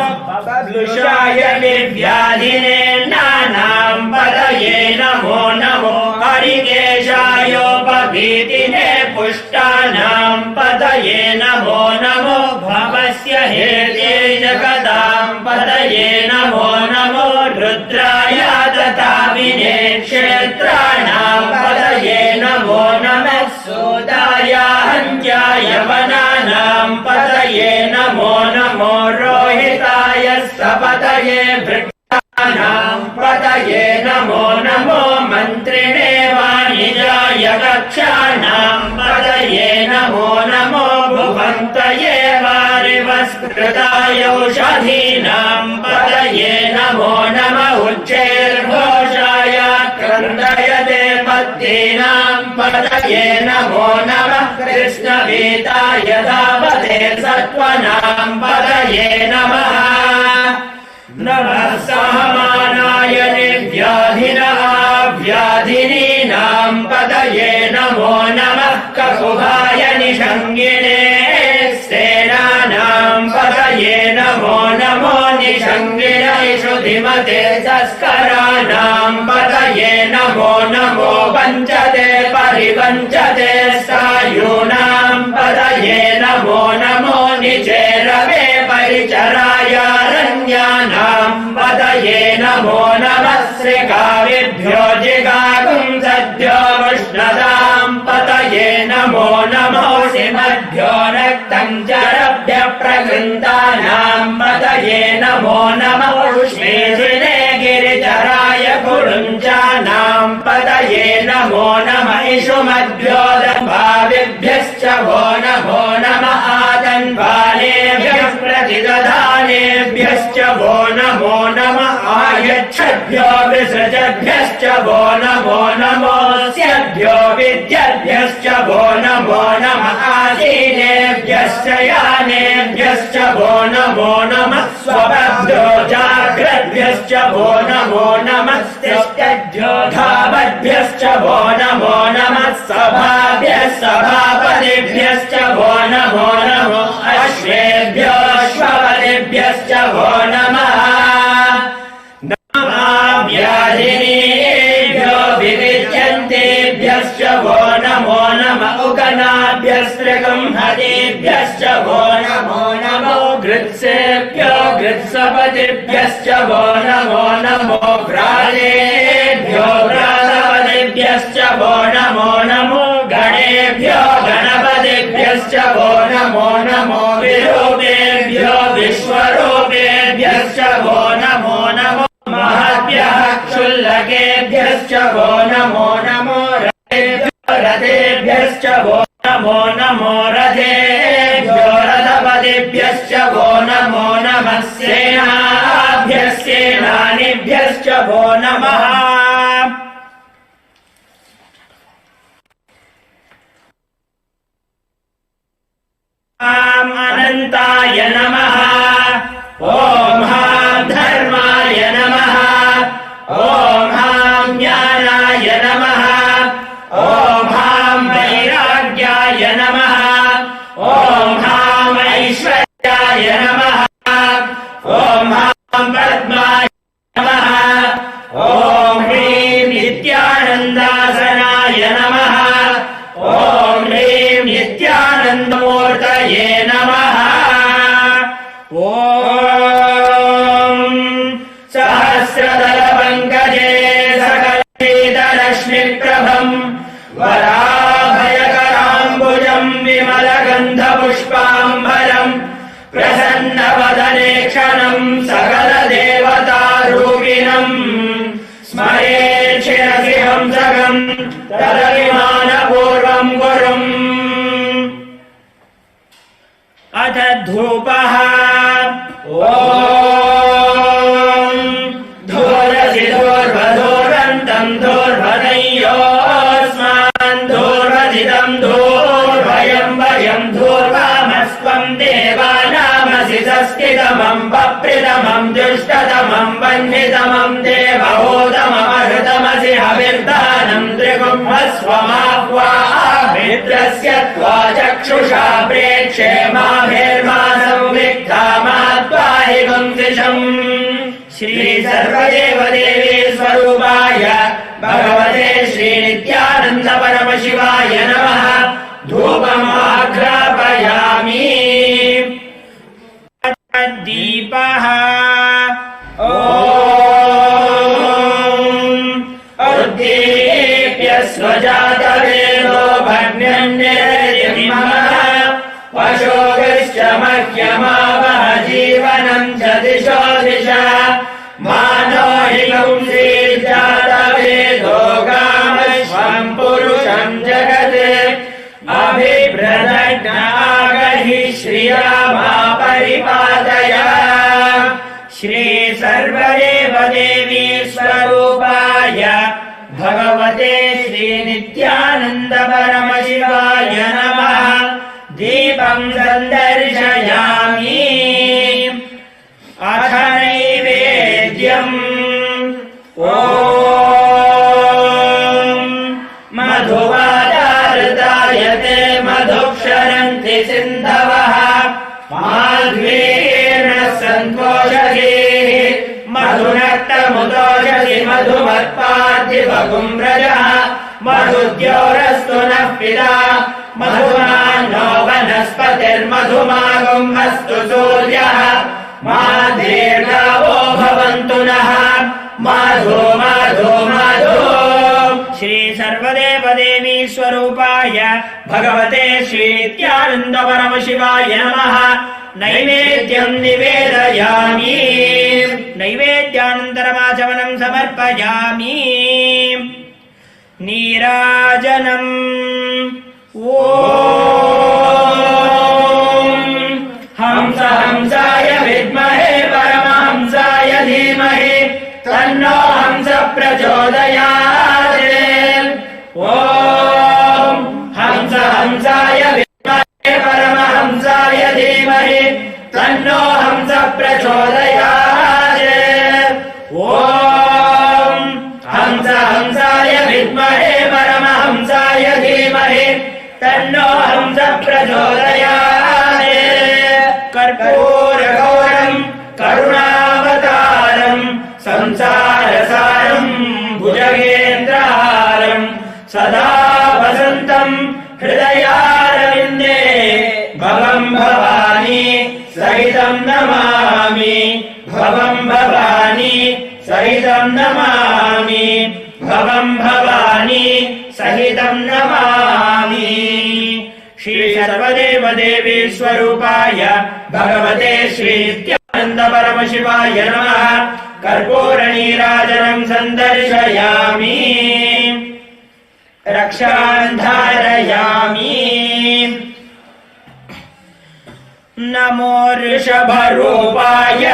बभ्रुषाय निर्व्याधिने नानां पतये नमो नमो हरिकेशायोपभीतिने पुष्टानां पतये नमो नमो भवस्य हेते जगतां पतये नमो नमो रुद्राय दताविने क्षेत्राणां पतये नमो नमः सूदाय हन्त्याय वनानां पतये नमो नमो रोहिताय सपतये वृक्षाणां पतये नमो नमो मन्त्रिणे वाणिजाय कक्षाणां पतये नमो नमो भुवन्तये वारिवस्कृताय औषधीनां पतये नमो नमः उच्चैर्घोषाय क्रन्दयते पत्नीनां पतये नमो नमः कृष्णवीताय धावते सत्त्वनां पतये नमः नमः सहमानाय निर्व्याधिनः व्याधिनीनां पतये नमो नमः ककुभाय निषङ्गिणे सेनानां पतये नमो नमो निषङ्गिणेषु धिमते तस्कराणां पतये नमो नमो पञ्चते परिपञ्चते सायूनां पतये नमो नमो निचेरवे परिचरायारण्यानां पतये नमो नमः श्रीकाविभ्यो जिगागुं सद्यो उष्णदां पतये नमो नमो सिमभ्यो रक्तं चरभ्य प्रकृन्तानां पतये नमो नमः उष्णेषिणे गिरिचराय कुरुञ्चानां पतये नमो नमः इषुमभ्यो दम्भाविभ्यश्च भो नमः आतन्वानेभ्यः प्रतिदधानेभ्यश्च वो नमो नमः आयच्छद्भ्यो विसृजद्भ्यश्च वो नमो नमोऽस्यभ्यो विद्यद्भ्यश्च वो नमो नमः आसीनेभ्यश्च यानेभ्यश्च वो नमो नमः स्वपभ्यो जाग्रद्भ्यश्च वो नमो नमः तिष्ठद्भ्यो धावद्भ्यश्च वो नमो नमः सभाभ्यः सभापतिभ्यश्च वो नमो नमः अश्वेभ्यो अश्वपतिभ्यश्च वो नमः व्याधिनेभ्यो विविच्यन्तेभ्यश्च वो नमो नमः उगनाभ्यस्त्रिगंहतेभ्यश्च वो नमो नमो गृत्सेभ्यो गृत्सपतिभ्यश्च वो नमो नमो व्राजेभ्यो व्रातपतिभ्यश्च वो नमो नमो गणेभ्यो गणपतिभ्यश्च वो नमो नमो विरूपेभ्यो विश्वरूपेभ्यश्च वो नमो नमो महद्भ्यः क्षुल्लकेभ्यश्च वो नमो नमो रथेभ्यश्च वो नमो नमो रथेभ्यो रथपतिभ्यश्च वो नमो नमः सेनाभ्यः सेनानिभ्यश्च वो नमः अनन्ताय नमः ॐ हां धर्माय नमः ॐ हां ज्ञानाय नमः ॐ हां वैराग्याय नमः ॐ हां ऐश्वर्याय नमः ॐ हां पद्माय नमः ॐ ह्रीं नित्यानन्दासनाय नमः ॐ ह्रीं नित्यानन्दमूर्तये नमः ॐ सहस्रदलपङ्कजे सकलशीतलक्ष्मीप्रभम् वराभयकराम्बुजम् विमलगन्धपुष्पाम्बरम् प्रसन्नवदने क्षणम् सकलदेवतारूपिणम् स्मरेत् शिरसि हंसकम् तदभिमानपूर्वम् गुरुम् अथ धूपः ॐ धूरसि धूर्वधूरन्तम् धूर्वदयोऽस्मान् धूर्वदिदम् धूर्वयम् वयम् धूर्वामस्त्वम् देवानामसि संस्थितमम् वप्रितमम् दुष्टतमम् वह्नितमम् देवहोतममहृतमसि हविर्दानम् त्रिगुम्हस्वमाह्वामित्रस्य त्वा चक्षुषा प्रेक्षे माभिर्मा संविक्ता मात्वाहि गुंसिषम् श्रीसर्वदेवदेवी स्वरूपाय भगवते श्रीनित्यानन्दपरमशिवाय नमः धूपमाघ्रापयामि दीपः ॐ उद्दीप्य स्वजातवेदो भग्न्यन्निर्यतिमः पशोभिश्च मह्यमावह जीवनम् च दिशो दिशा मानो हि पुंसीर्जातवेदो गामश्वम् पुरुषम् जगत् अभिभ्रदज्ञागहि श्रियामा परिपादय श्रीसर्वदेवदेवी स्वरूपाय भगवते श्रीनित्यानन्दपरमशिवाय नमः दीपम् सन्दर्शयामि अथ नैवेद्यम् ॐ मधुवादारदायते मधुक्षरन्ति सिन्धवः माध्वीर्न सन्तोषधीः मधुनक्तमुदोषधि मधुमत्पार्थिवगुं व्रजः मधुद्योरस्तु नः पिता मधुमान्नो वनस्पतिर्मधुमागुम् अस्तु सूर्यः मा दीर्घावो भवन्तु नः माधो माधो माधो श्री सर्वदेवदेवी स्वरूपाय भगवते श्रीनित्यानन्दपरमशिवाय नमः नैवेद्यम् निवेदयामि नैवेद्यानन्तरमाचमनम् समर्पयामि नीराजनम् ॐ हंस हंसाय विद्महे परमहंसाय हंसाय विद्महे परमहंसाय धीमहि तन्नो हंस प्रचोदयात्। ॐ हंस हंसाय विद्महे परमहंसाय धीमहि तन्नो हंस प्रचोदयात्। कर्पूरगौरम् करुणावतारम् संसारसारम् भुजगेन्द्रहारम् सदा वसन्तम् हृदयारविन्दे भवम् भवानी सहितम् नमामि। भवम् भवानी सहितम् नमामि। भवम् भवानी सहितम् नमामि। श्री सर्वदेव देवी स्वरूपाय भगवते श्री नित्यानन्द परमशिवाय नमः। कर्पूरनीराजनम् सन्दर्शयामि रक्षान् धारयामि। नमो ऋषभरूपाय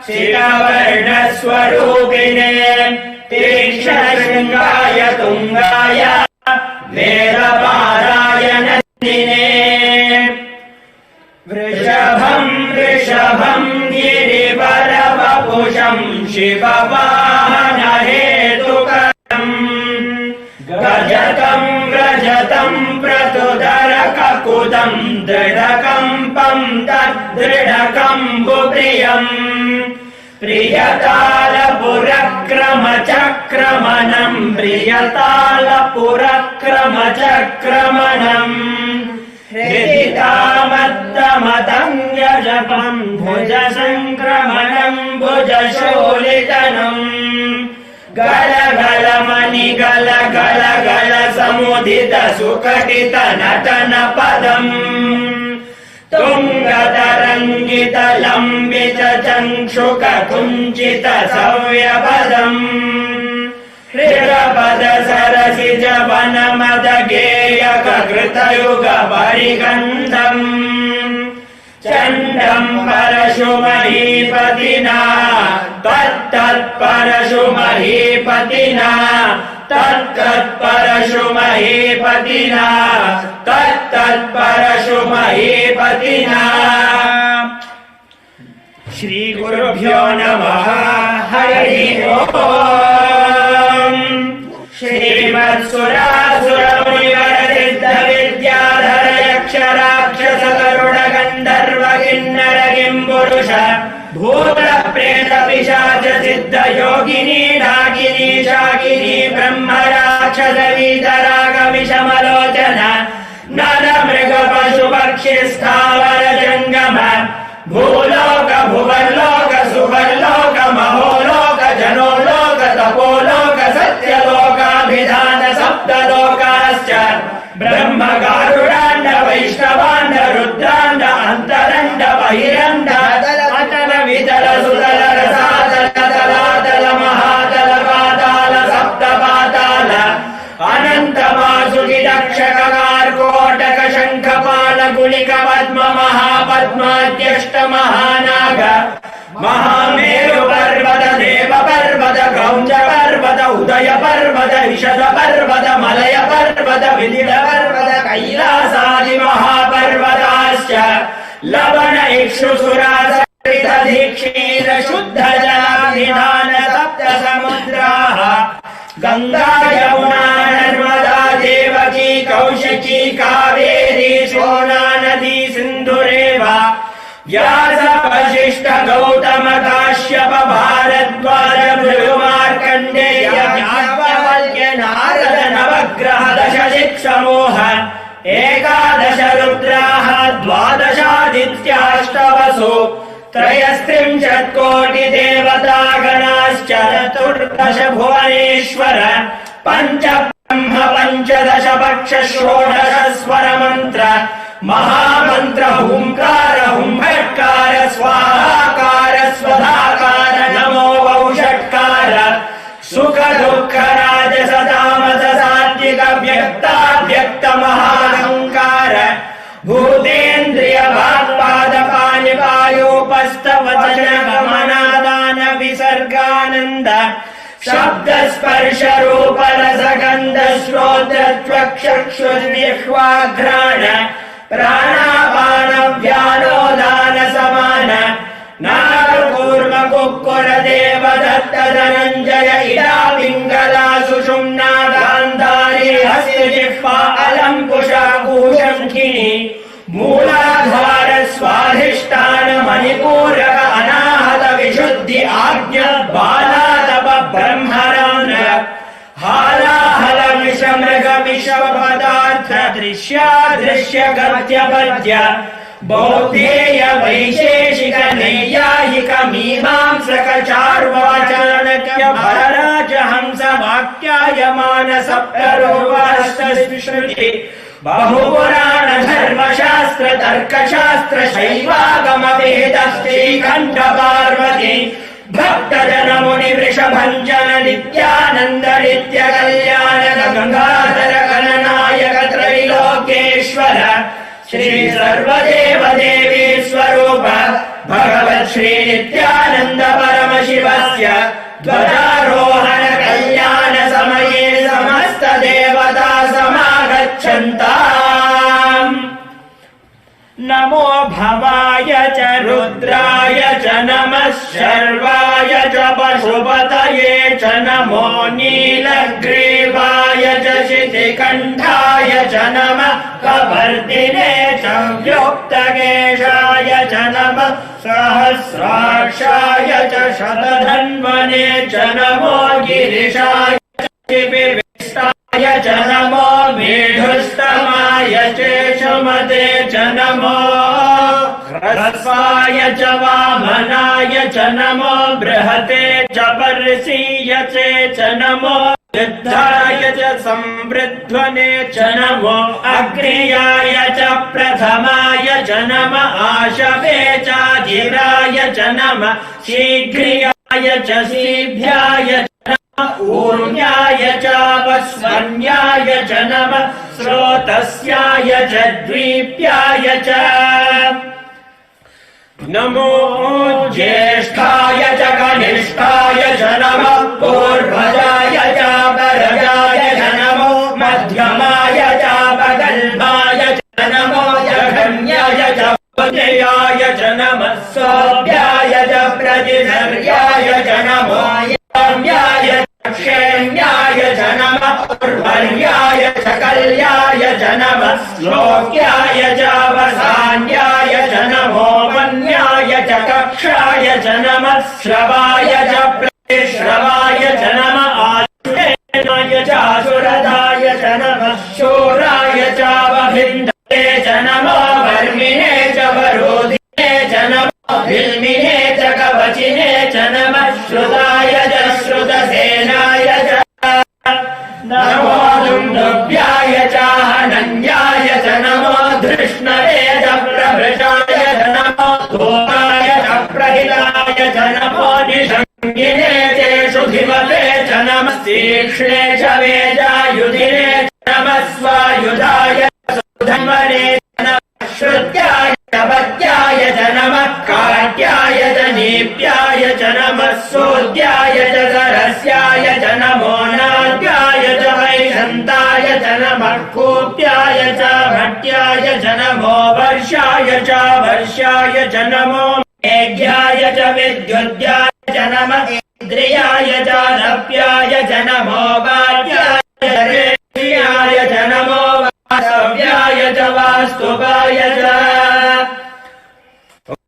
शिरवर्णस्वरूपिणे तीक्ष्णशृङ्गाय तुङ्गाय वेदपारायणनिने। वृषभम् वृषभम् गिरिवरवपुषम् शिववाहनहेतुकरम् गजतम् व्रजतम् प्रतुदरककुदम् दृढकम्पम् तद्दृढकम्बुप्रियम् प्रियतालपुरक्रमचक्रमणम् प्रियतालपुरक्रमचक्रमणम् हृदितामत्तमतङ्गजपम् भुजसङ्क्रमणम् भुजशोलितनम् गलगलमणि गलगलगल समुदित सुकटित नटन पदम् तुङ्गतरङ्गित लम्बित चङ्क्षुक कुञ्चित सव्यपदम् हृदपद सरसिज वनमद गेयक कृतयुग परिगन्धम् चण्डम् परशुमहीपतिना तत्तत्परशुमहीपतिना तत्तत्परशुमहीपतिना तत्तत्परशुमहीपतिना। श्रीगुरुभ्यो नमः। हरिः ओम्। श्रीमत्सुरासुरमुनिवरसिद्धविद्याधर यक्षराक्षस गरुड गन्धर्व किन्नर किम्पुरुष भूतप्रेत पिशाच सिद्ध योगिनी डाकिनी शाकिनी ब्रह्म राक्षस वीतरागमिषमलोचन नर मृग पशु पक्षि स्थावर जङ्गम भूलोक भुवर्लोक सुवर्लोक महोलोक जनोलोक तपोलोक सत्यलोकाभिधान सप्तलोकाश्च ब्रह्म गारुडाण्ड वैष्णवाण्ड रुद्राण्ड अन्तरण्ड बहिरण्ड अतल वितल सुतल रसातल तलातल महातल पाताल सप्त पाताल अनन्त वासुकि दक्षक कार्कोटक शङ्खपाल गुलिक पद्म महापद्माद्यष्ट महानाग महामेरु पर्वत देव पर्वत क्रौञ्च पर्वत उदय पर्वत विशद पर्वत मलय पर्वत विदित पर्वत कैलासादि महापर्वताश्च लवण इक्षुसुरासरित दीक्षीर शुद्ध जलाभिधान सप्त समुद्राः गंगा यमुना नर्मदा देवकी कौशिकी कावेरी सोना नदी सिन्धुरेव व्यास वशिष्ठ गौतम काश्यप भारद्वाज भृगु मार्कण्डेय याज्ञवल्क्य नारद नवग्रह दशशिख समूह एकादश रुद्राः द्वादशादित्याष्टवसु त्रयस्त्रिंशत्कोटि देवता गणाश्च चतुर्दश भुवनेश्वर पञ्च ब्रह्म पञ्चदश पक्ष षोडश स्वर मन्त्र महामन्त्र हुंकार हुंफट्कार स्वाहाकार स्वधाकार नमो वौषट्कार सुख दुःख राजस तामस सात्विक व्यक्ताव्यक्त महाहंकार भूतेन्द्रिय वाक्पाद पाणिपायोपस्थ वचन गमनादान विसर्गानन्द शब्दस्पर्शरूपरसगन्धश्रोत्रत्वक्षुर्जिह्वाघ्राण प्राणापानव्यानोदानसमान नागकूर्मकुक्कुरदेवदत्त धनञ्जय इडा पिङ्गला सुषुम्ना गान्धारी हस्तिजिह्वा अलङ्कुशा कूशङ्खिनी मूलाधार स्वाधिष्ठान मणिपूरक अनाहत विशुद्धि आज्ञ बालातप ब्रह्मरान हालाहल विषमृग विषपदार्थ दृश्यादृश्य गद्य पद्य बौद्धेय वैशेषिक नैयायिक मीमांसक चार्वाचाणक्य भरराज हंस वाक्यायमान सप्तरोवाष्टश्रुति बहुपुराण धर्मशास्त्र तर्कशास्त्र शैवागम वेद श्रीकण्ठ पार्वती भक्तजन मुनि वृषभञ्जन नित्यानन्द नित्य कल्याण गंगाधर गणनायक त्रैलोकेश्वर श्री सर्वदेव देवी स्वरूप भगवत् श्री नित्यानन्द परमशिवस्य ध्वजारोहण कल्याण समये समस्त देवता समागच्छन्ताम्। नमो भवाय च रुद्राय च नमः शर्वाय च पशुपतये च नमो नीलग्रीवाय च शितिकण्ठाय च नमः कवर्दिने च व्योक्तकेशाय च नमः सहस्राक्षाय च शतधन्वने च नमो गिरिशाय य च नमो मेढुस्तमाय चेशमते च नमो ह्रस्वाय च वामनाय च नमो बृहते च पर्षीय च नमो वृद्धाय च संवृध्वने च नमो अग्र्याय च प्रथमाय च नम आशवे चाधिराय च नम शीघ्रियाय च शीभ्याय ऊर्ण्याय चापस्वन्याय च नमः स्रोतस्याय च द्वीप्याय च नमो ज्येष्ठाय च कनिष्ठाय च नमः पूर्वजाय चापरजाय च नमो मध्यमाय चापगल्भाय च नमो जघन्याय च पदयाय च नमः सोऽभ्याय च प्रतिधर्याय च नमो क्षेम्याय च नमः उर्वर्याय च कल्याय च नमः श्लोक्याय च वसान्याय च नमो वन्याय च कक्षाय च नमः श्रवाय च प्रतिश्रवाय च नमः आश्वेनाय च सुरदाय च नमः शूराय च वभिन्दते च नमो वर्मिणे च वरोधिने च नमः भिल्मिने च कवचिने च नमः श्रुताय च श्रुतसेनाय च नमो दुन्दुभ्याय च हनन्याय च नमो धृष्णवे च प्रभृशाय च नमो धूताय च प्रहिताय च नमो निषङ्गिने चेषु धिमते च नमः तीक्ष्णे च वेदायुधिने च नमः स्वायुधाय सुधन्वने च नमः श्रुत्याय च पद्याय च नमः काट्याय च नीप्याय च नमः सोद्याय च सरस्याय च नमो नाद्याय च वैशन्ताय च नमः कूप्याय च भट्याय च नमो वर्षाय च वर्षाय च नमो मेघ्याय च विद्युद्याय च नमः इन्द्रियाय च नप्याय च नमो वाद्याय च रेक्ष्याय च नमो वासव्याय च वास्तुवाय च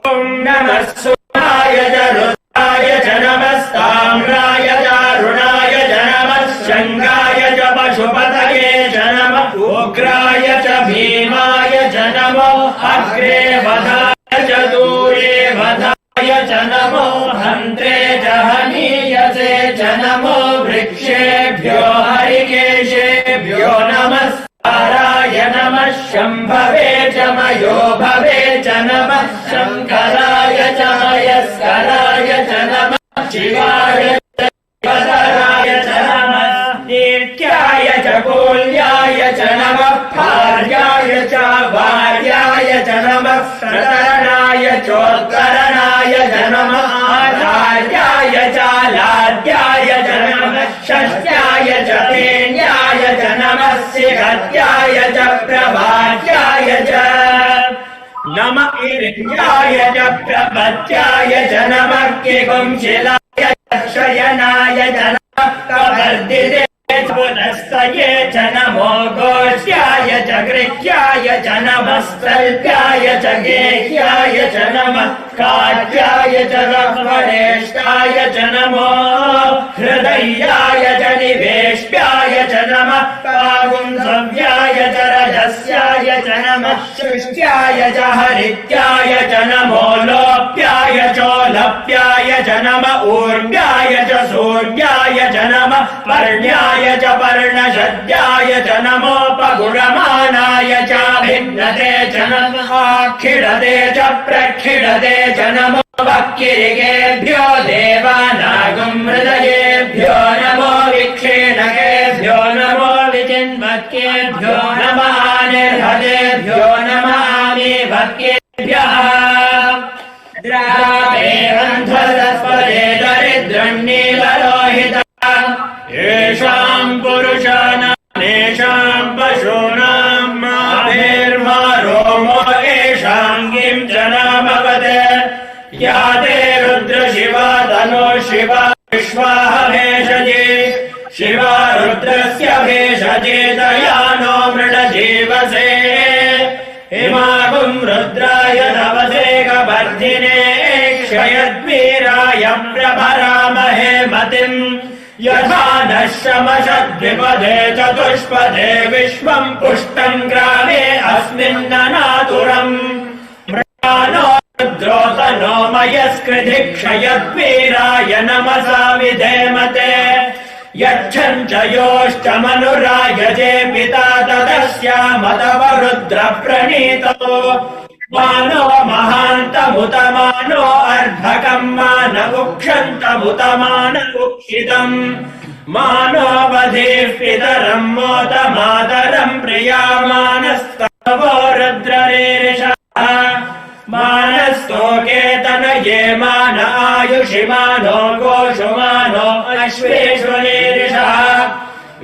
ॐ नमः सुराय च रुद्राय च नमस्ताम्राय च अरुणाय च नमः शङ्गाय च पशुपतये च नमः उग्राय च भीमाय च नमो अग्रे वधाय च दूरे वधाय च नमो हन्त्रे च हनीयसे च नमो वृक्षेभ्यो हरिकेशेभ्यो नमस्काराय नमः शम्भवे च मयो भवे च नमः शङ्कराय च मयस्कराय च नमः शिवाय च शिवधराय च नमः नित्याय च कोल्याय च नमः भार्याय च भार्याय च नमः प्रतरणाय चोत्तरणाय च नमः आचार्याय च लाड्याय च नमः षष्ट्याय च तेन्याय च नमः सिगत्याय च प्रभात्याय च नम इरिन्द्राय च प्रपत्याय च नमः किपुंशिलाय शयनाय च नमः कवर्दिते पुनस्तये च नमो गोष्याय च गृह्याय च नमः स्तल्प्याय च गेह्याय च नमः काट्याय च रक्ष्मणेष्टाय च नमो हृदयाय च निवेश्याय च नमः पागुंसव्याय च रजस्याय च नमः शुष्ट्याय च हरित्याय च नमो लोप्याय चोलप्याय च नमः ऊर्व्याय च सूर्याय च नमः पर्ण्याय च पर्णशद्याय च नमोपगुणमानाय च भिन्नते च नमः खिडते च प्रखिडते च नमो वक्किरिकेभ्यो देवानागमृदयेभ्यो नमो विक्षेणकेभ्यो नमो विचिन्वक्केभ्यो नमः निर्हतेभ्यो नमः आमीवक्केभ्यः द्रावे अन्धरस्पदे दरिद्रन्नीललोहिता येषाम् पुरुषाणामेषाम् पशूनाम् माभिर्मा रोमो येषाम् किं च नामवदे या ते रुद्रशिवा तनो शिवा विश्वाह भेषजे शिवा रुद्रस्य भेषजे दया नो मृडजीवसे हिमागुम् रुद्राय नवसे कवर्धिने क्षयद्वीराय प्रभरामहे मतिम् यथा नः शमशद्विपदे चतुष्पदे विश्वम् पुष्टम् ग्रामे अस्मिन्ननातुरम् मृगानो रुद्रोतनो मयस्कृधि क्षयद्वीराय नमसा विधेमते यच्छन् च योष्टमनुरायजे पिता तदस्यामतव रुद्रप्रणीतो मानो महान्तमुतमानो अर्धकम् मानवुक्षन्तमुतमानवुक्षितम् मानो वधेः पितरम् मोदमातरम् प्रियामानस्तवो रुद्ररीरिषः मानस्तोकेतनये मान आयुषि मानो गोषु मानो अश्वेषु रीरिषः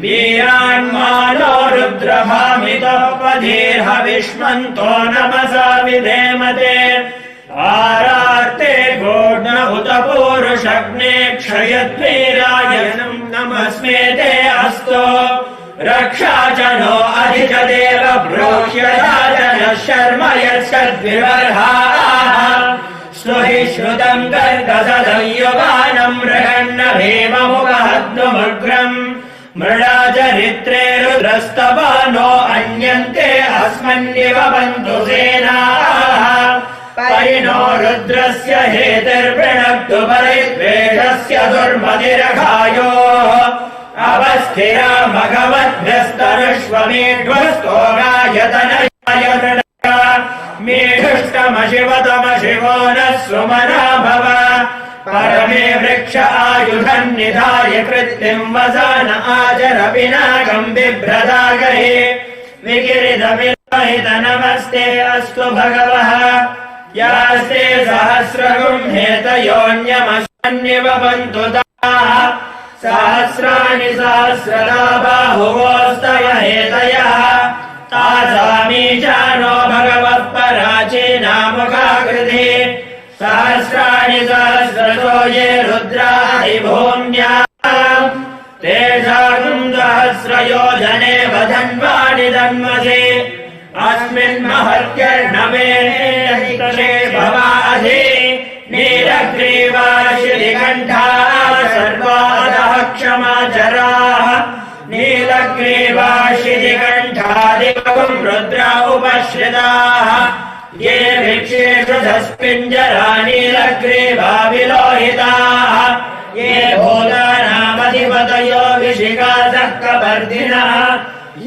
वीरान्मानो रुद्रभामितोपधीर्हविष्मन्तो नमसा विधेमते आरार्ते गोढ उत पूरुषग्ने क्षयद्वीराय नमस्मेते अस्तु रक्षा च नो अधिक देव ब्रूह्यता च नः शर्म यच्छद्विवर्हाः स्तुहि श्रुतम् गर्गसदयुगानम् मृगन्न भीममुपहद्नुमग्रम् मृडाचरित्रे रुद्रस्तवानो अन्यन्ते अस्मन्निव बन्धु सेनाः परिणो रुद्रस्य हेतिर्वृणक्तु परिद्वेषस्य दुर्मतिरघायोः अवस्थिरा भगवद्भ्यस्तरुष्वमेढ्वस्तोगायतनयाय मृडा मेढुष्टमशिवतमशिवो नः सुमना भव परमे वृक्ष आयुधम् निधाय कृत्तिम् वसान आचर पिनाकम् बिभ्रदागहे विकिरितविलोहित नमस्ते अस्तु भगवः यास्ते सहस्रगुम्हेतयोऽन्यमस्मन्निव बन्धु ताः सहस्राणि सहस्रदा बाहुवोस्तव हेतयः तासामीशानो भगवः पराचीनामुखाकृति सहस्राणि सहस्रशो ये रुद्रादिभूम्याम् तेषाम् सहस्रयोजने वधन्वानि धन्वसे अस्मिन्महत्यर्णवे भवाधि नीलग्रीवा श्रीकण्ठाः सर्वादः क्षमाचराः नीलग्रीवा श्रीकण्ठादिवम् रुद्रा उपश्रिताः ये वृक्षेषु धस्पिञ्जरा नीलग्रीवा विलोहिताः ये भूतानामधिपतयो विशिखासः कवर्धिनः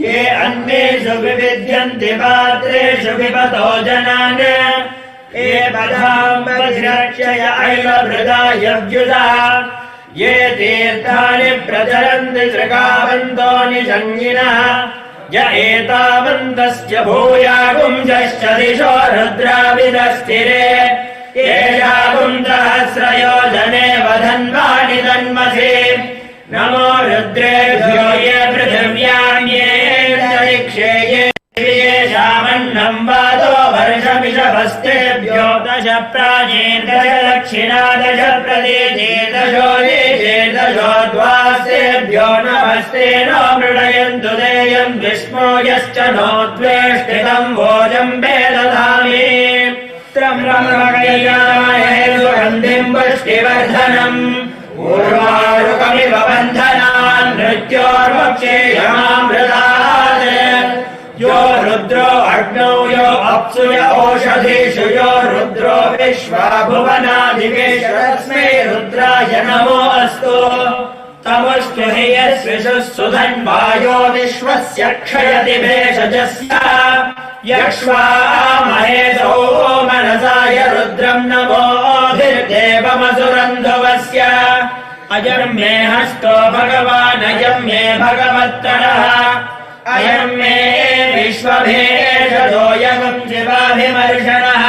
ये अन्येषु विविध्यन्ति पात्रेषु विपतो जनान् ये पदाम्बधिरक्षय ऐलभृदायव्युधः ये तीर्थानि प्रचरन्ति त्रिकावन्तो निषङ्गिनः य एतावन्तस्य भूयागुंजश्च दिशो रुद्राविदस्थिरे ये यागुं सहस्रयोजने वधन्वानि धन्मसि नमो रुद्रेभ्यो ये पृथिव्यान्येन्दरिक्षे ये येषामन्नं वादो वर्षमिषभस्तेभ्यो दश प्राचीन्दश दक्षिणा दश प्रदेशे दशो देशे दशो द्वास्तेभ्यो नमस्ते नो मृडयन्तु देयं विष्णो यश्च नो द्वेष्टितं भोजं वेदधामि त्रम्रमगयामहे सुगन्धिं पुष्टिवर्धनम् ऊर्वारुकमिव बन्धनान् मृत्योर्वक्षेयमामृतात् यो रुद्रो अग्नौ यो अप्सु य ओषधीषु यो रुद्रो विश्वा भुवनादिवेश तस्मै रुद्राय नमो अस्तु तमस्तु हि यस्विषुः सुधन्वायो विश्वस्य क्षयति भेषजस्य यक्ष्वामहेशो मनसाय रुद्रं नमोऽधिर्देवमसुरन्धवस्य अयं मे हस्तो भगवान् अयं मे भगवत्तरः अयं मे विश्वभेषजोऽयं शिवाभिमर्शनः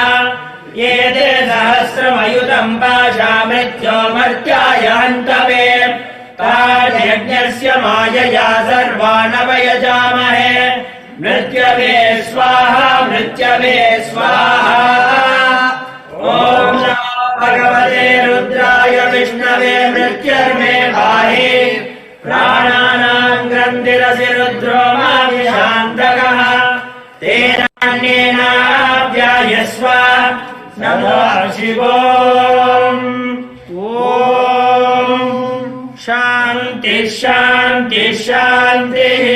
एते सहस्रमयुतं पाशा मृत्योमर्त्याय हन्तवे तार्यज्ञस्य मायया सर्वानवयजामहे मृत्यवे स्वाहा मृत्यवे स्वाहा ॐ नमो भगवते रुद्राय विष्णवे मृत्युर्मे पाहि प्राणानां ग्रन्थिरसि रुद्रो माविशान्तकः तेनान्येनाव्यायस्व नमो शिवोऽम् ॐ शान्ति शान्ति शान्तिः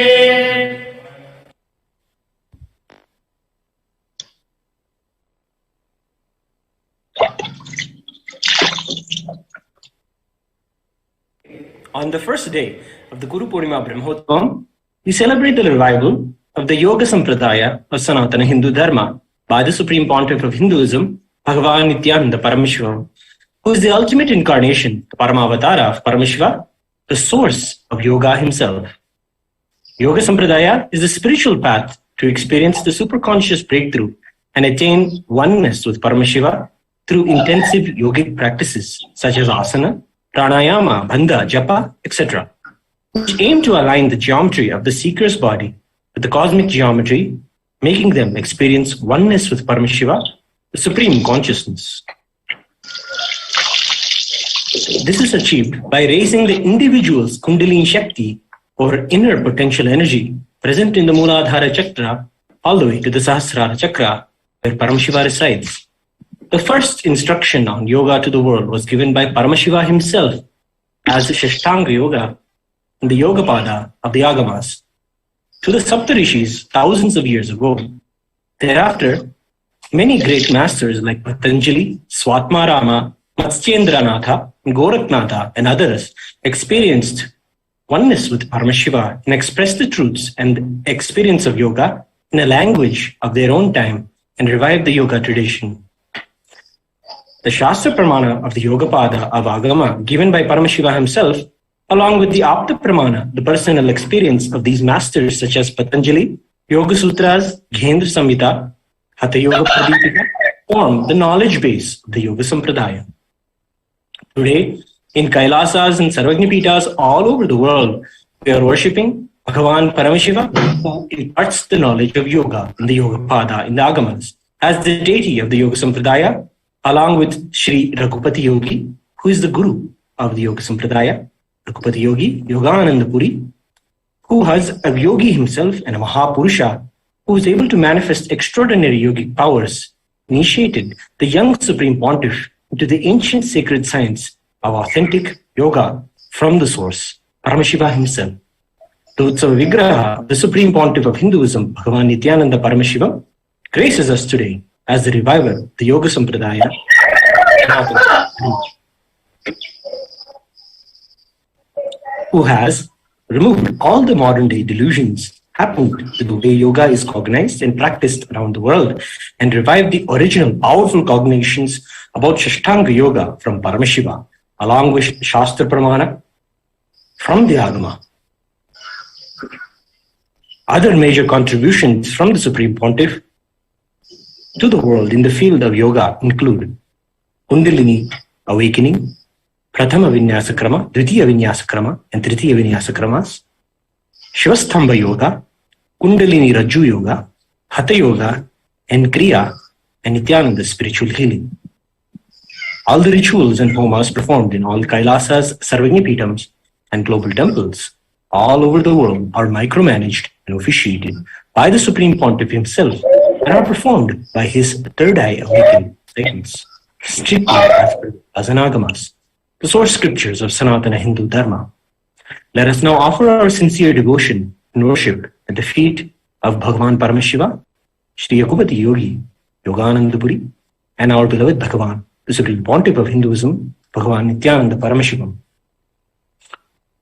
On the first day of the Guru Purnima Brahmotsavam, we celebrate the revival of the Yoga Sampradaya of Sanatana Hindu Dharma by the Supreme Pontiff of Hinduism, Bhagavan Nityananda Parameshwara, who is the ultimate incarnation, the Paramavatara of Parameshwara, the source of yoga himself. Yoga Sampradaya is the spiritual path to experience the superconscious breakthrough and attain oneness with Parameshwara through intensive yogic practices such as asana, pranayama, bandha, japa, etc., which aim to align the geometry of the seeker's body with the cosmic geometry, making them experience oneness with Parameshwara, the supreme consciousness. This is achieved by raising the individual's Kundalini Shakti, or inner potential energy, present in the Mooladhara Chakra, all the way to the Sahasrara Chakra, where Parameshwara resides. The first instruction on yoga to the world was given by Parameshwara himself as the Shashtanga Yoga in the Yogapada of the Agamas to the Saptarishis thousands of years ago. Thereafter, many great masters like Patanjali, Swatmarama, Matsyendranatha, Goraknatha, and others experienced oneness with Parameshwara and expressed the truths and experience of yoga in a language of their own time and revived the yoga tradition. The Shastra Pramana of the Yogapada of Agama given by Parameshwara himself, along with the Apta Pramana, the personal experience of these masters such as Patanjali, Yoga Sutras, Ghendra Samhita, Hatha Yoga Pradipika, form the knowledge base of the Yoga Sampradaya. Today, in Kailasas and Sarvagnipitas all over the world, we are worshipping Bhagavan Parameshwara, who imparts the knowledge of yoga in the Yogapada, in the Agamas, as the deity of the Yoga Sampradaya, along with Sri Raghupati Yogi, who is the Guru of the Yoga Sampradaya, Raghupati Yogi, Yogananda Puri, who has a yogi himself and a Mahapurusha, who is able to manifest extraordinary yogic powers, initiated the young Supreme Pontiff into the ancient sacred science of authentic yoga from the source, Parameshwara himself. The Utsava Vigraha, the Supreme Pontiff of Hinduism, Bhagavan Nityananda Parameshwara, graces us today as the reviver of the Yoga Sampradaya, who has removed all the modern day delusions happened to the way yoga is cognized and practiced around the world and revived the original powerful cognitions about Shashtanga Yoga from Parameshwara, along with Shastra Pramana from the Agama. Other major contributions from the Supreme Pontiff to the world in the field of yoga include Kundalini awakening, Prathama Vinyasa Krama, Dvitiya Vinyasa Krama, and Tritiya Vinyasa Kramas, Shivastambha Yoga, Kundalini Rajju Yoga, Hatha Yoga, and Kriya, and Nityananda spiritual healing. All the rituals and homas performed in all Kailasas, Sarvagnyapitams, and global temples all over the world are micromanaged and officiated by the Supreme Pontiff himself and are performed by his third eye awakened saints, strictly as per Asanagamas, the source scriptures of Sanatana Hindu Dharma. Let us now offer our sincere devotion and worship at the feet of Bhagavan Paramashiva, Shri Yakubati Yogi, Yoganandapuri, and our beloved Bhagavan, the Supreme Pontiff of Hinduism, Bhagavan Nityananda Paramashivam.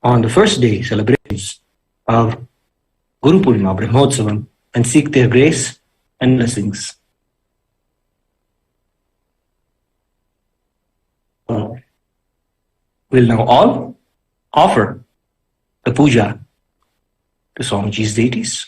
On the first day celebrations of Guru Purnima Brahmotsavam, and seek their grace and blessings. We'll now all offer the puja to Swamiji's deities.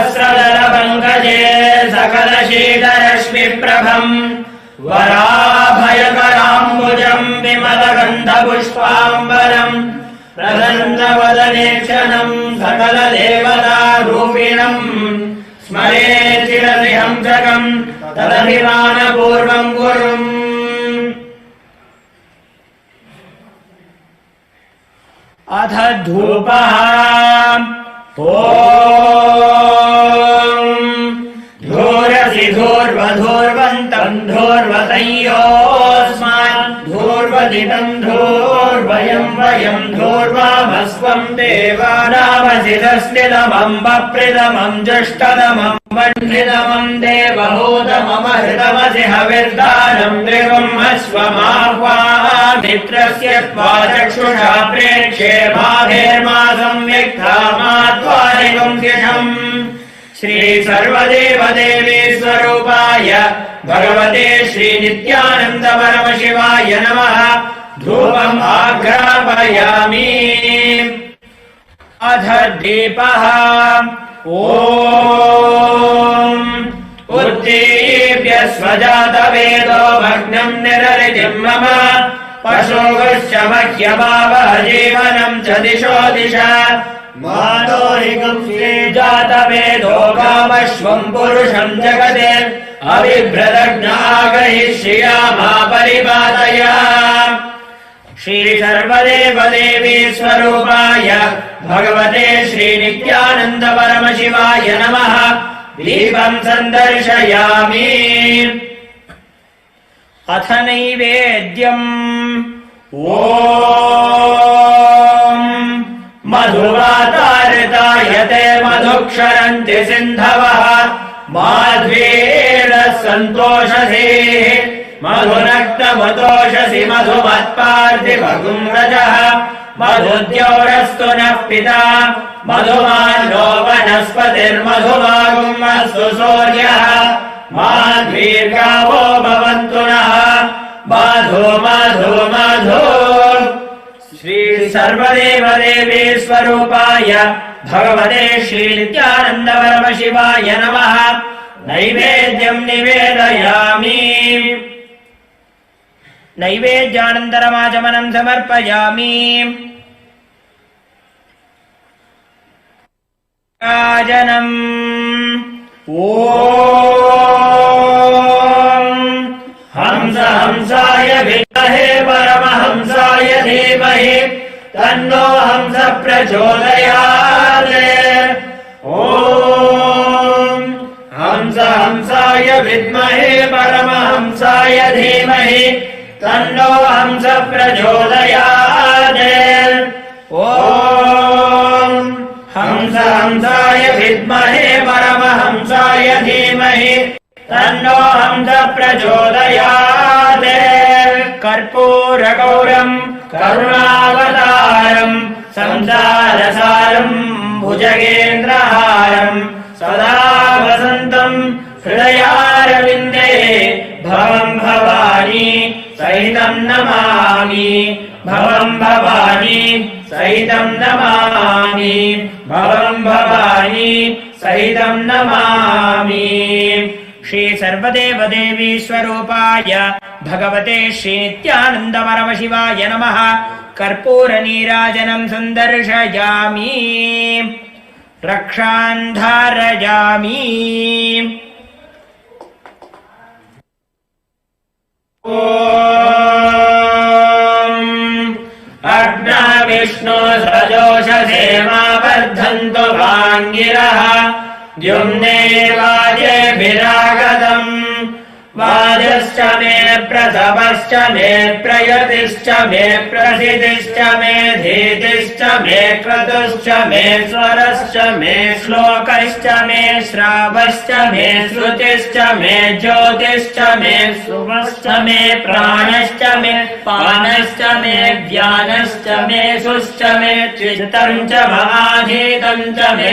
सहस्रदलपङ्कजे सकलशीतरश्मिप्रभम् वराभयकराम्बुजम् विमलगन्धपुष्पाम्बरम् प्रसन्नवदनेक्षणम् सकलदेवतारूपिणम् स्मरे चिरसिंहंसकम् तदभिमानपूर्वम् गुरुम् अथ धूपः धूरसि धूर्वधूर्वन्तम् धूर्वतयोऽस्मान् धूर्वदिदम् धूर्वयम् वयम् धूर्वामस्वम् देवानामसि तस्निदमम् वप्रिदमम् जुष्टदमम् वह्निदमम् देवहूतममहृतमसि हविर्दानम् देवम् अश्वमाह्वामित्रस्य त्वा चक्षुषा प्रेक्ष्ये माधेर्मासम् व्यक्ता मात्वारिगम् द्विषम् श्री सर्वदेव देवी स्वरूपाय भगवते श्री नित्यानन्द परमशिवाय नमः धूपम् आघ्रापयामि अथ दीपः ॐ उत्दीप्य स्वजातवेदो भग्नम् निररितिम् मम पशोगश्च मह्यमावह जीवनम् च दिशो दिशा मातोरिकम् श्रीजातवेदो कामश्वम् पुरुषम् जगते अभिभ्रदग्नागहिष्यामा परिपातय श्री सर्वदेव देवी स्वरूपाय भगवते श्री नित्यानन्द परमशिवाय नमः दीपम् सन्दर्शयामि अथ नैवेद्यम् ॐ मधुवातारितायते मधुक्षरन्ति सिन्धवः माध्वीरः सन्तोषसेः मधुनक्तमतोषसि मधुमत्पार्थिवगुम् रजः मधुद्यौरस्तु नः पिता मधुमान्नो वनस्पतिर्मधुमागुम् अस्तु सूर्यः माध्वीर्गावो भवन्तु नः मधु मधु मधु श्री सर्वदेव देवी स्वरूपाय भगवते श्री नित्यानन्द परमशिवाय नमः नैवेद्यम् निवेदयामि नैवेद्यानन्तरमाचमनम् समर्पयामि राजनम् ॐ हंस हंसाय विद्महे परमहंसाय धीमहि तन्नो हंस प्रचोदयात् ॐ हंस हंसाय विद्महे परमहंसाय धीमहि तन्नो हंस प्रचोदयात् ॐ हंस हंसाय विद्महे परमहंसाय धीमहि तन्नो हंस प्रचोदयात् कर्पूरगौरम् करुणावतारम् संसारसारम् भुजगेन्द्रहारम् सदा वसन्तम् हृदयारविन्दे भवम् भवानी सहितम् नमामि भवम् भवानी सहितम् नमामि भवम् भवानी सहितम् नमामि। श्री सर्वदेव देवी स्वरूपाय भगवते श्री नित्यानन्द परमशिवाय नमः। कर्पूर नीराजनं सन्दर्शयामि रक्षान् धारयामि। अग्ना विष्णु सजोषसे मा वर्धन्तु वाङ्गिरः द्युम्ने वाजेभिरागतम् वाजश्च मे प्रसवश्च मे प्रयतिश्च मे प्रसिद्धिश्च मे धीतिश्च मे क्रतुश्च मे स्वरश्च मे श्लोकश्च मे श्रावश्च मे श्रुतिश्च मे ज्योतिश्च मे सुमश्च मे प्राणश्च मे पानश्च मे व्यानश्च मे सुश्च मे चित्तं च महाधीतं च मे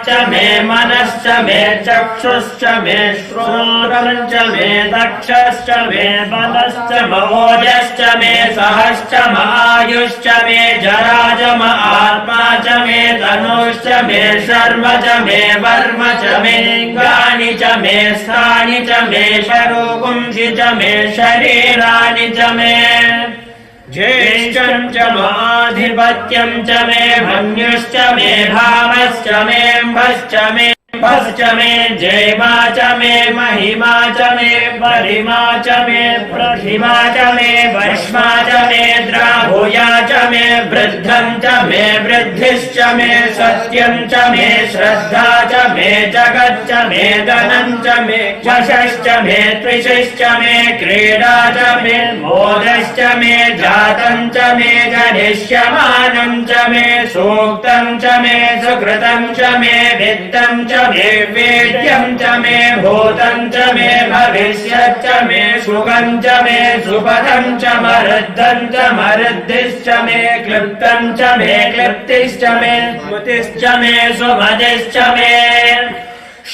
च मे मनश्च मे चक्षुश्च मे श्रोत्रं च मे दक्षश्च मे बलश्च महोजश्च मे सहश्च मायुश्च मे जराज आत्मा च मे तनुश्च मे शर्म च मे वर्म च मे गानि च मे स्थानि च मे शरोगुंसि च मे शरीराणि च मे ज्येष्ठं च माधिपत्यं च मे मन्युश्च मे भावश्च मे म्भश्च मे भश्च मे जयमा च मे महिमा च मे परिमा च मे प्रतिमा च मे वश्मा च मे द्राहुया च मे वृद्धं च मे वृद्धिश्च मे सत्यं च मे श्रद्धा च मे जगच्च मे धनं च मे यशश्च मे त्रिशिश्च मे क्रीडा च मे मोदश्च मे जातं च मे जनिष्यमानं च मे सूक्तं च मे सुकृतं च मे वित्तं च मे वेद्यं च मे भूतं च मे भविष्यच्च मे सुखं च मे सुपदं च मरुद्धं च मरुद्धिश्च मे क्लृप्तं च मे क्लृप्तिश्च मे स्मृतिश्च मे सुमतिश्च मे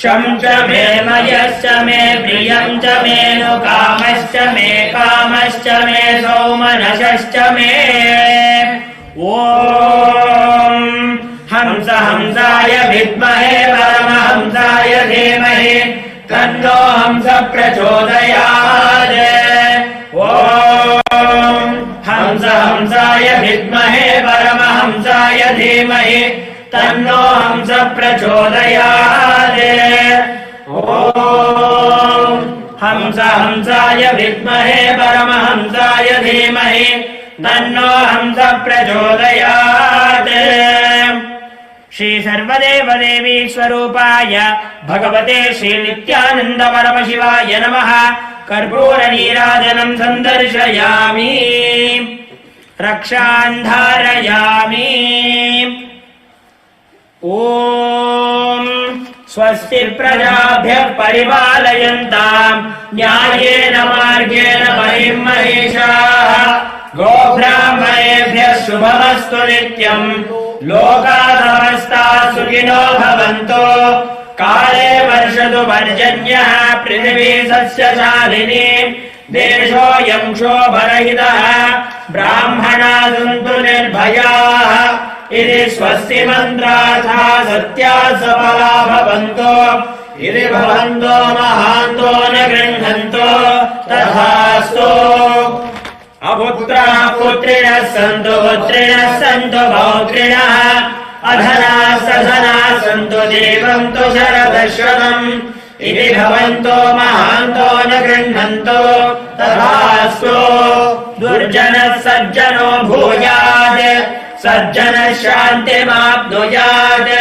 शं च मे मयश्च मे प्रियं च मे कामश्च मे कामश्च मे सौमनसश्च मे ॐ हंस हंसाय विद्महे परमहंसाय धीमहि तन्नो हंस प्रचोदयात्। ॐ हंस हंसाय विद्महे परमहंसाय धीमहि तन्नो हंस प्रचोदयात्। ॐ हंस हंसाय विद्महे परमहंसाय धीमहि तन्नो हंस प्रचोदयात्। श्री सर्वदेव देवी स्वरूपाय भगवते श्री नित्यानन्द परमशिवाय नमः। कर्पूर नीराजनं सन्दर्शयामि रक्षान् धारयामि। ॐ स्वस्ति प्रजाभ्यः परिपालयन्तां न्यायेन मार्गेण महिं महिषाः गोब्राह्मणेभ्यः शुभमस्तु नित्यम् लोकाः समस्ताः सुखिनो भवन्तु। काले वर्षतु पर्जन्यः पृथिवी सस्यशालिनी देशोऽयं क्षोभरहितः ब्राह्मणाः सन्तु निर्भयाः इति स्वस्ति मन्त्रार्थाः सत्याः सफला भवन्तु। इति भवन्तो महान्तो न गृह्णन्तो तथास्तु। अपुत्राः पुत्रिणः सन्तु पुत्रिणः सन्तु पौत्रिणः अधनाः सधनाः सन्तु जीवन्तु शरदशतम्। इति भवन्तो महान्तो न गृह्णन्तो तथास्तु। दुर्जनः सज्जनो भूयात् सज्जनः शान्तिमाप्नुयात्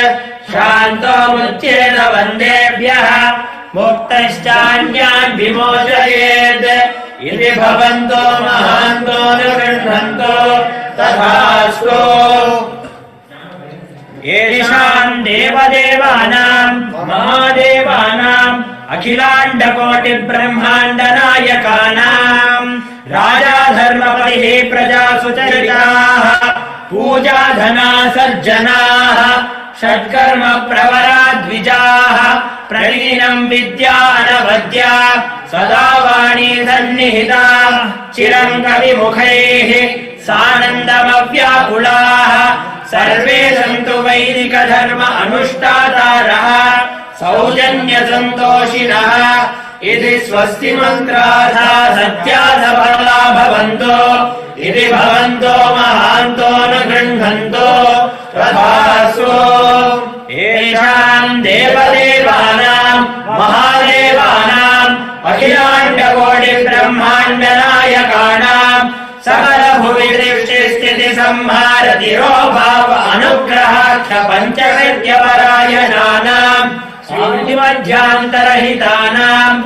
शान्तो मुच्येत वन्देभ्यः मुक्तश्चान्यान् विमोचयेत्। इति भवन्तो महान्तो न गृह्णन्तो तथास्तु। येषां देवदेवानां महादेवानाम् अखिलाण्डकोटिब्रह्माण्डनायकानां राजाधर्मपतिः प्रजासुचरिताः पूजाधना सज्जनाः षट्कर्म प्रवरा द्विजाः प्रलीनं विद्यानवद्या सदा वाणी सन्निहिता चिरं कविमुखैः सानन्दमव्याकुलाः सर्वे सन्तु वैदिक धर्म अनुष्ठातारः सौजन्य सन्तोषिणः इति स्वस्ति मन्त्राः सत्या सफला भवन्तो इति भवन्तो महान्तो न गृह्णन्तो तथास्तु। येषाम् देवदेवानाम् महादेवानाम् अखिलाण्डकोटि ब्रह्माण्ड नायकानाम् सकल भुवि दृष्टि स्थिति संहार तिरोभाव अनुग्रहाख्य पञ्चकृत्यपरायणानाम् मध्यान्तरहितानाम्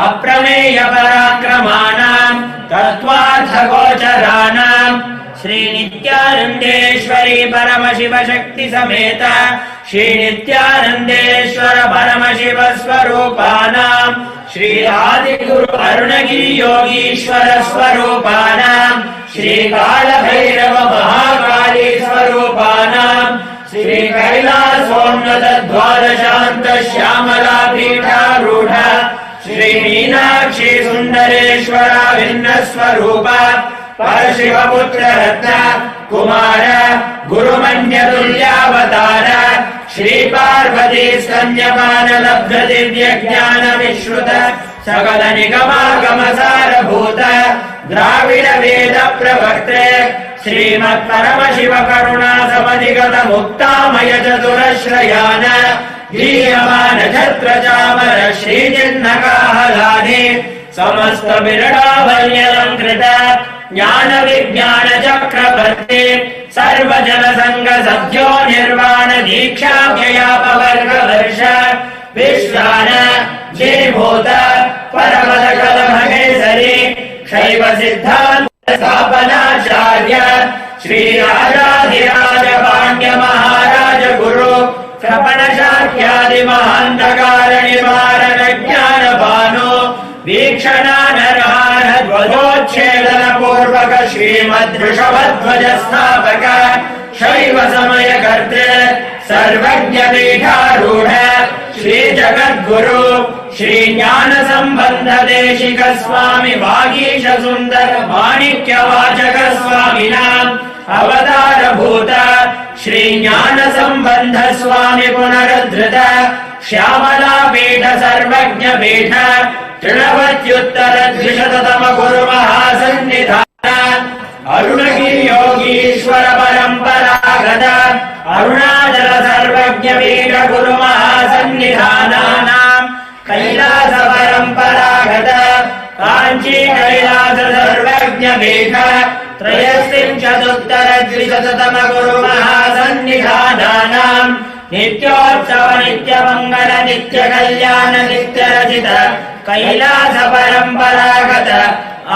अप्रमेय पराक्रमाणाम् तत्त्वार्थगोचराणाम् श्रीनित्यानन्देश्वरी परमशिव शक्ति समेत श्रीनित्यानन्देश्वर परमशिव स्वरूपाणाम् श्री आदिगुरु अरुणगिरि योगीश्वर स्वरूपाणाम् श्रीकालभैरव महाकाली स्वरूपाणाम् श्री कैलासोन्नत द्वादशान्त श्यामला पीठारूढ श्री मीनाक्षी सुन्दरेश्वरा भिन्न स्वरूप परशिवपुत्र रत्न कुमार गुरुमन्यतुल्यावतार श्री पार्वती स्तन्यपान लब्ध दिव्य ज्ञान विश्रुत सकल निगमागम सारभूत द्राविड वेद प्रवर्ते श्रीमत् परमशिव करुणा समधिगत मुक्तामय चतुरश्रयान लीयमान छत्र चामर श्रीचिह्नकाहलानि समस्त बिरडाभल्यलङ्कृत ज्ञान विज्ञान चक्रवर्ती सर्वजन संघ सद्यो निर्वाण दीक्षा व्ययापवर्ग वर्ष विश्वान जीभूत परमदकल महेश्वरी शैव सिद्धान्त स्थापनाचार्य श्री राजाधिराज पाण्ड्य महाराज गुरु कृपण शाक्यादि महान्तकार निवारण ज्ञान भानु वीक्षणानरहार ध्वजोच्छेदन पूर्वक श्रीमद्वृषभध्वज स्थापक शैव समय कर्तृ सर्वज्ञ पीठारूढ श्री जगद्गुरु श्री ज्ञान संबंध देशिक स्वामी वागीश सुंदर माणिक्य वाचक स्वामिनाम् अवतार भूत श्री ज्ञान संबंध स्वामी पुनरुद्धृत श्यामला पीठ सर्वज्ञ पीठ तृणवत्युत्तर द्विशततम गुरु महासन्निधान अरुणगिरि योगीश्वर परम्परागत अरुणाचल सर्वज्ञ पीठ गुरु महासन्निधानानाम् कैलास परम्परागत काञ्ची कैलास सर्वज्ञ पीठ त्रयस्त्रिंशदुत्तर द्विशततम गुरु महासन्निधानानाम् नित्योत्सव नित्य मंगल नित्य कल्याण नित्य रचित कैलास परम्परागत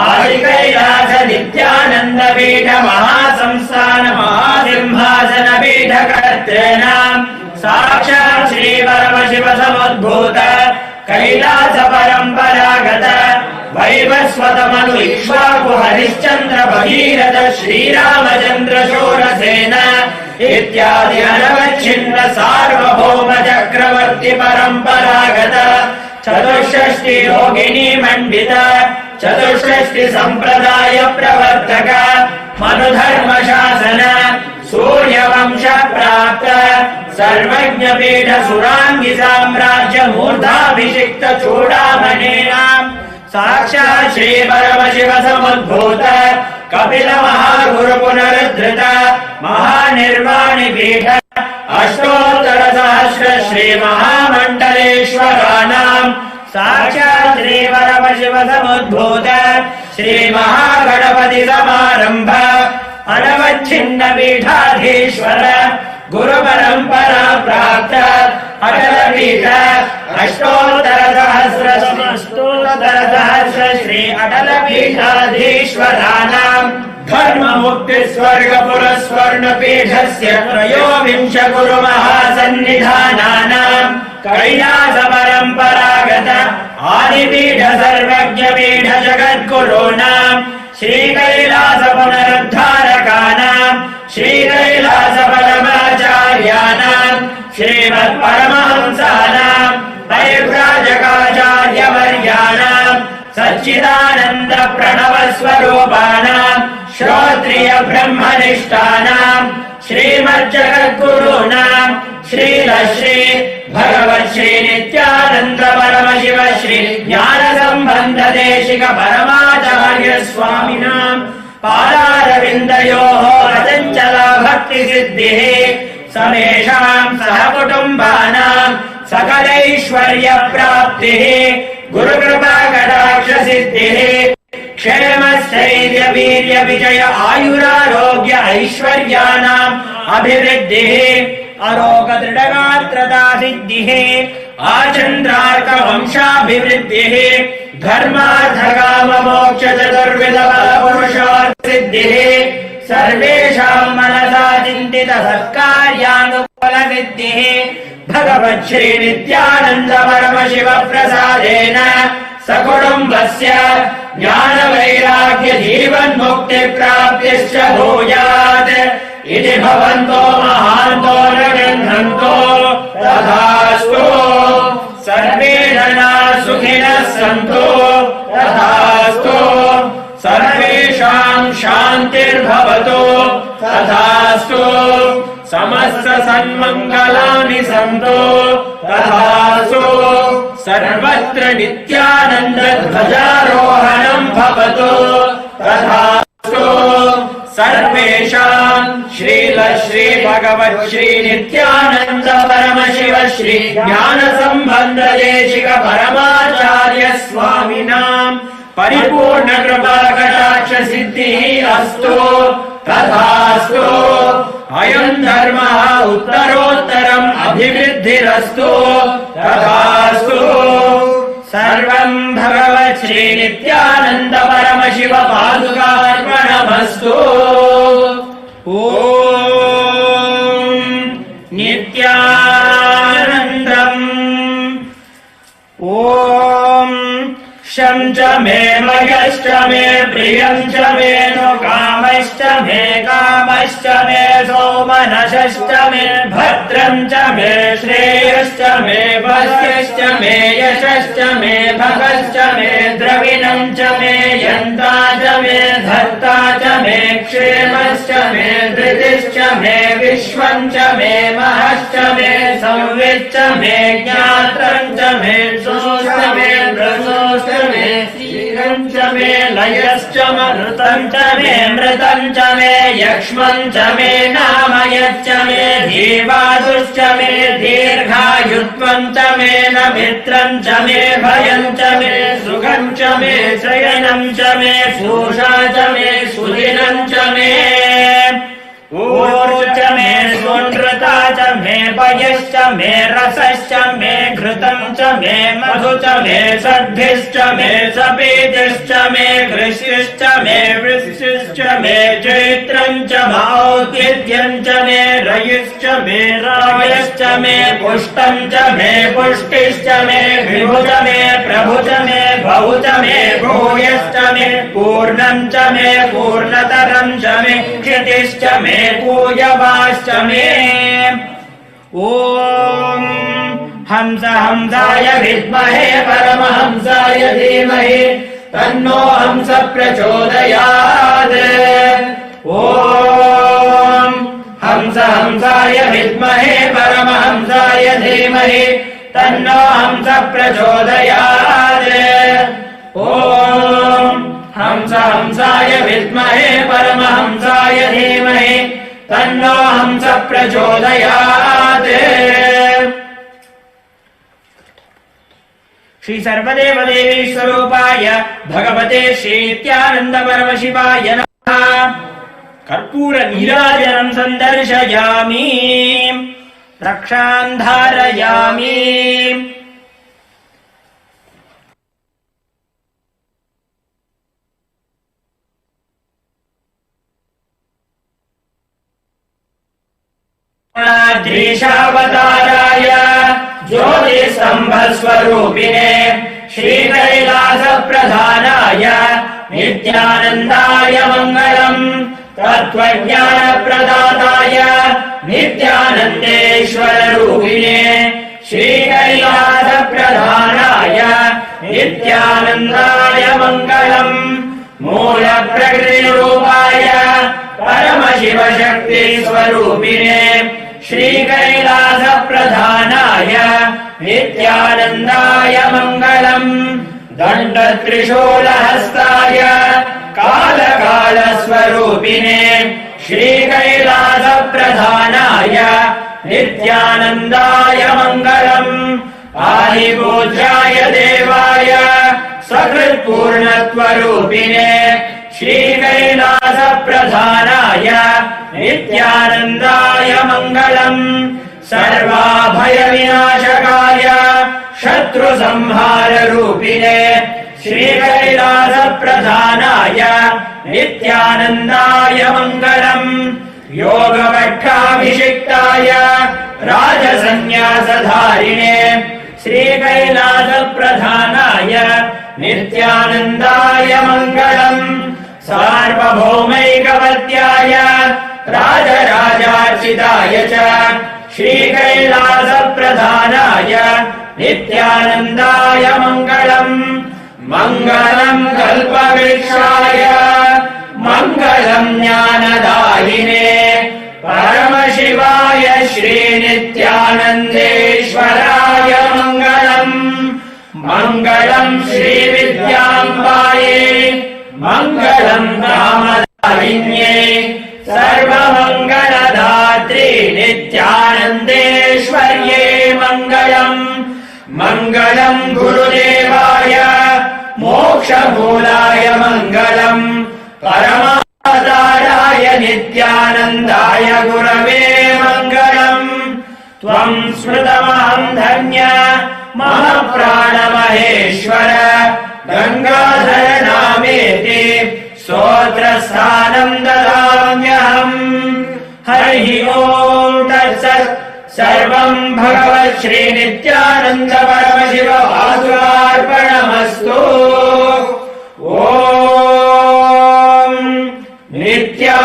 आदि कैलास नित्यानंद पीठ महासंस्थान महासिंहासन पीठ कर्तॄणाम् साक्षात् श्री परमशिव समुद्भूत कैलास परम्परागत वैवस्वत मनु इक्ष्वाकु हरिश्चंद्र भगीरथ श्रीरामचंद्र शूरसेन इत्यादि अनवच्छिन्न सार्वभौम चक्रवर्ति परम्परागत चतुष्षष्टि योगिनी मंडित चतुष्षष्टि संप्रदाय प्रवर्तक मनुधर्म शासन सूर्यवंश प्राप्त सर्वज्ञ पीठ सुरांगी साम्राज्य मूर्धाभिषिक्त चूडामणीनाम् साक्षात् श्री परमशिव समुद्भूत कपिल महागुरु पुनरुद्धृत महानिर्वाणि पीठ अष्टोत्तर सहस्र श्री महामण्डलेश्वराणाम् साक्षात् श्री परमशिव समुद्भूत श्री महागणपति समारंभ अनवच्छिन्न पीठाधीश्वर गुरु परंपरा प्राप्त अटल पीठ अष्टोत्तर सहस्र श्री अटल पीठाधीश्वराणाम् धर्म मुक्ति स्वर्ग पुरस्वर्ण पीठस्य त्रयोविंश गुरु महासन्निधानानाम् कैलास परम्परागत आदिपीठ सर्वज्ञ पीठ जगद्गुरूणाम् श्री कैलास पुनरुद्धारकानाम् श्री कैलास परमाचार्याणाम् श्रीमत्परमहंसानां परिव्राजकाचार्यवर्याणां सच्चिदानन्द प्रणवस्वरूपाणां श्रोत्रिय ब्रह्मनिष्ठानां श्रीमज्जगद्गुरूणां श्रीलश्री भगवत् श्री नित्यानन्द परमशिव श्री ज्ञानसम्बन्ध देशिक परमाचार्य स्वामिनां पादारविन्दयोः अचञ्चला भक्तिसिद्धिः समेषां सहकुटुम्बानां सकलैश्वर्यप्राप्तिः गुरुकृपाकटाक्षसिद्धिः क्षेमस्थैर्य वीर्य विजय आयुरारोग्य ऐश्वर्याणाम् अभिवृद्धिः अरोगदृढगात्रता सिद्धिः आचन्द्रार्क वंशाभिवृद्धिः धर्मार्थकाममोक्ष चतुर्विध पुरुषार्थसिद्धिः सर्वेषां मनसा चिन्तित सत्कार्यानुकूलसिद्धिः भगवत् श्री नित्यानन्द परमशिव प्रसादेन सकुटुम्बस्य ज्ञानवैराग्य जीवन्मुक्तिप्राप्तिश्च भूयात् इति भवन्तो महान्तो न गृह्णन्तो तथास्तु सर्वे जनाः सुखिनः सन्तु तथास्तु सर्वेषां शान्तिर्भवतु तथास्तु समस्त सन्मङ्गलानि सन्तु तथास्तु सर्वत्र नित्यानन्द ध्वजारोहणं भवतु तथास्तु सर्वेषां श्रीलश्री भगवत् श्री नित्यानन्द परमशिव श्री ज्ञानसम्बन्ध देशिक परमाचार्य स्वामिनां परिपूर्ण कृपा कटाक्ष सिद्धिः अस्तु तथास्तु अयं धर्मः उत्तरोत्तरम् अभिवृद्धिरस्तु तथास्तु सर्वं भगवत् श्री नित्यानन्द परमशिव पादुकार्पणमस्तु ॐ नित्यानन्दम् ॐ शं च मे मयश्च मे प्रियं च मे नु कामश्च मे कामश्च मे सोमनशश्च मे भद्रं च मे श्रेयश्च मे वस्यश्च मे यशश्च मे भगश्च मे द्रविणं च मे यन्ता च मे धर्ता च मे क्षेमश्च मे धृतिश्च मे विश्वं च मे महश्च मे संविच्च मे ज्ञात्रं च मे सोश्च मे प्रसोश्च मे शीघ्रं च मे लयश्च मृतं च मे मृतं च मे यक्ष्मं च मे नामयश्च मे धीवादुश्च मे दीर्घायुत्वं च मे नमित्रं च मे भयं च मे सुखं च मे शयनं च मे पूषा च मे सुदिनं च मे ऊर्च मे सुनृता च मे पयश्च मे रसश्च मे घृतं च मे मधु च मे सद्भिश्च मे सपीतिश्च मे घृष्यश्च मे वृष्टिश्च मे चैत्रं च मौद्यं च मे रयिश्च मे रायश्च मे पुष्टं च मे पुष्टिश्च मे विभु च मे प्रभु च मे बहु च मे भूयश्च मे पूर्णं च मे पूर्णतरं च मे क्षितिश्च मे पूयवाश्च मे ॐ हंस हंसाय विद्महे परमहंसाय धीमहि तन्नो हंस प्रचोदयात् ॐ हंस हंसाय विद्महे परमहंसाय धीमहि तन्नो हंस प्रचोदयात् ॐ हंस हंसाय विद्महे परमहंसाय धीमहि तन्नो हंस प्रचोदयात् श्री सर्वदेव देवी स्वरूपाय भगवते श्री नित्यानन्द परमशिवाय नमः कर्पूर नीराजनं सन्दर्शयामि रक्षां धारयामि द्वेषावताराय ज्योतिस्तम्भस्वरूपिणे श्रीकैलासप्रधानाय नित्यानन्दाय मङ्गलम् तत्त्वज्ञानप्रदाताय नित्यानन्देश्वर रूपिणे श्रीकैलास प्रधानाय नित्यानन्दाय मङ्गलम् मूल प्रकृतिरूपाय परमशिव शक्ति स्वरूपिणे श्रीकैलास प्रधानाय नित्यानन्दाय मङ्गलम् दण्ड त्रिशूलहस्ताय कालकाल स्वरूपिणे श्रीकैलास प्रधानाय नित्यानन्दाय मङ्गलम् आदिपूज्याय देवाय सकृत्पूर्णत्वरूपिणे श्रीकैलास प्रधानाय नित्यानन्दाय मङ्गलम् सर्वाभयविनाशकाय शत्रुसंहाररूपिणे श्रीकैलास प्रधानाय नित्यानन्दाय मङ्गलम् योगपट्टाभिषिक्ताय राजसन्न्यासधारिणे श्रीकैलास प्रधानाय नित्यानन्दाय मङ्गलम् सार्वभौमैकवत्याय राजराजार्चिताय च श्रीकैलास प्रधानाय नित्यानन्दाय मङ्गलम् मङ्गलम् कल्पवृक्षाय मङ्गलम् ज्ञानदायिने परमशिवाय श्रीनित्यानन्देश्वराय मङ्गलम् मङ्गलम् श्रीविद्याम्बायै मङ्गलम् कामदायिन्ये सर्वमङ्गलदात्री नित्यानन्देश्वर्ये मङ्गलम् मङ्गलम् गुरुदेवाय मोक्षमूलाय मङ्गलम् परमाधाराय नित्यानन्दाय गुरवे मङ्गलम् त्वम् स्मृतमहम् धन्य मम प्राणमहेश्वर गङ्गाधर नामेति स्तोत्रस्थानम् ददाम्यहम् हरिः ओम् तत्सत् सर्वम् भगवत् श्रीनित्यानन्द परमशिव वासुदेवार्पणमस्तु। ॐ नित्या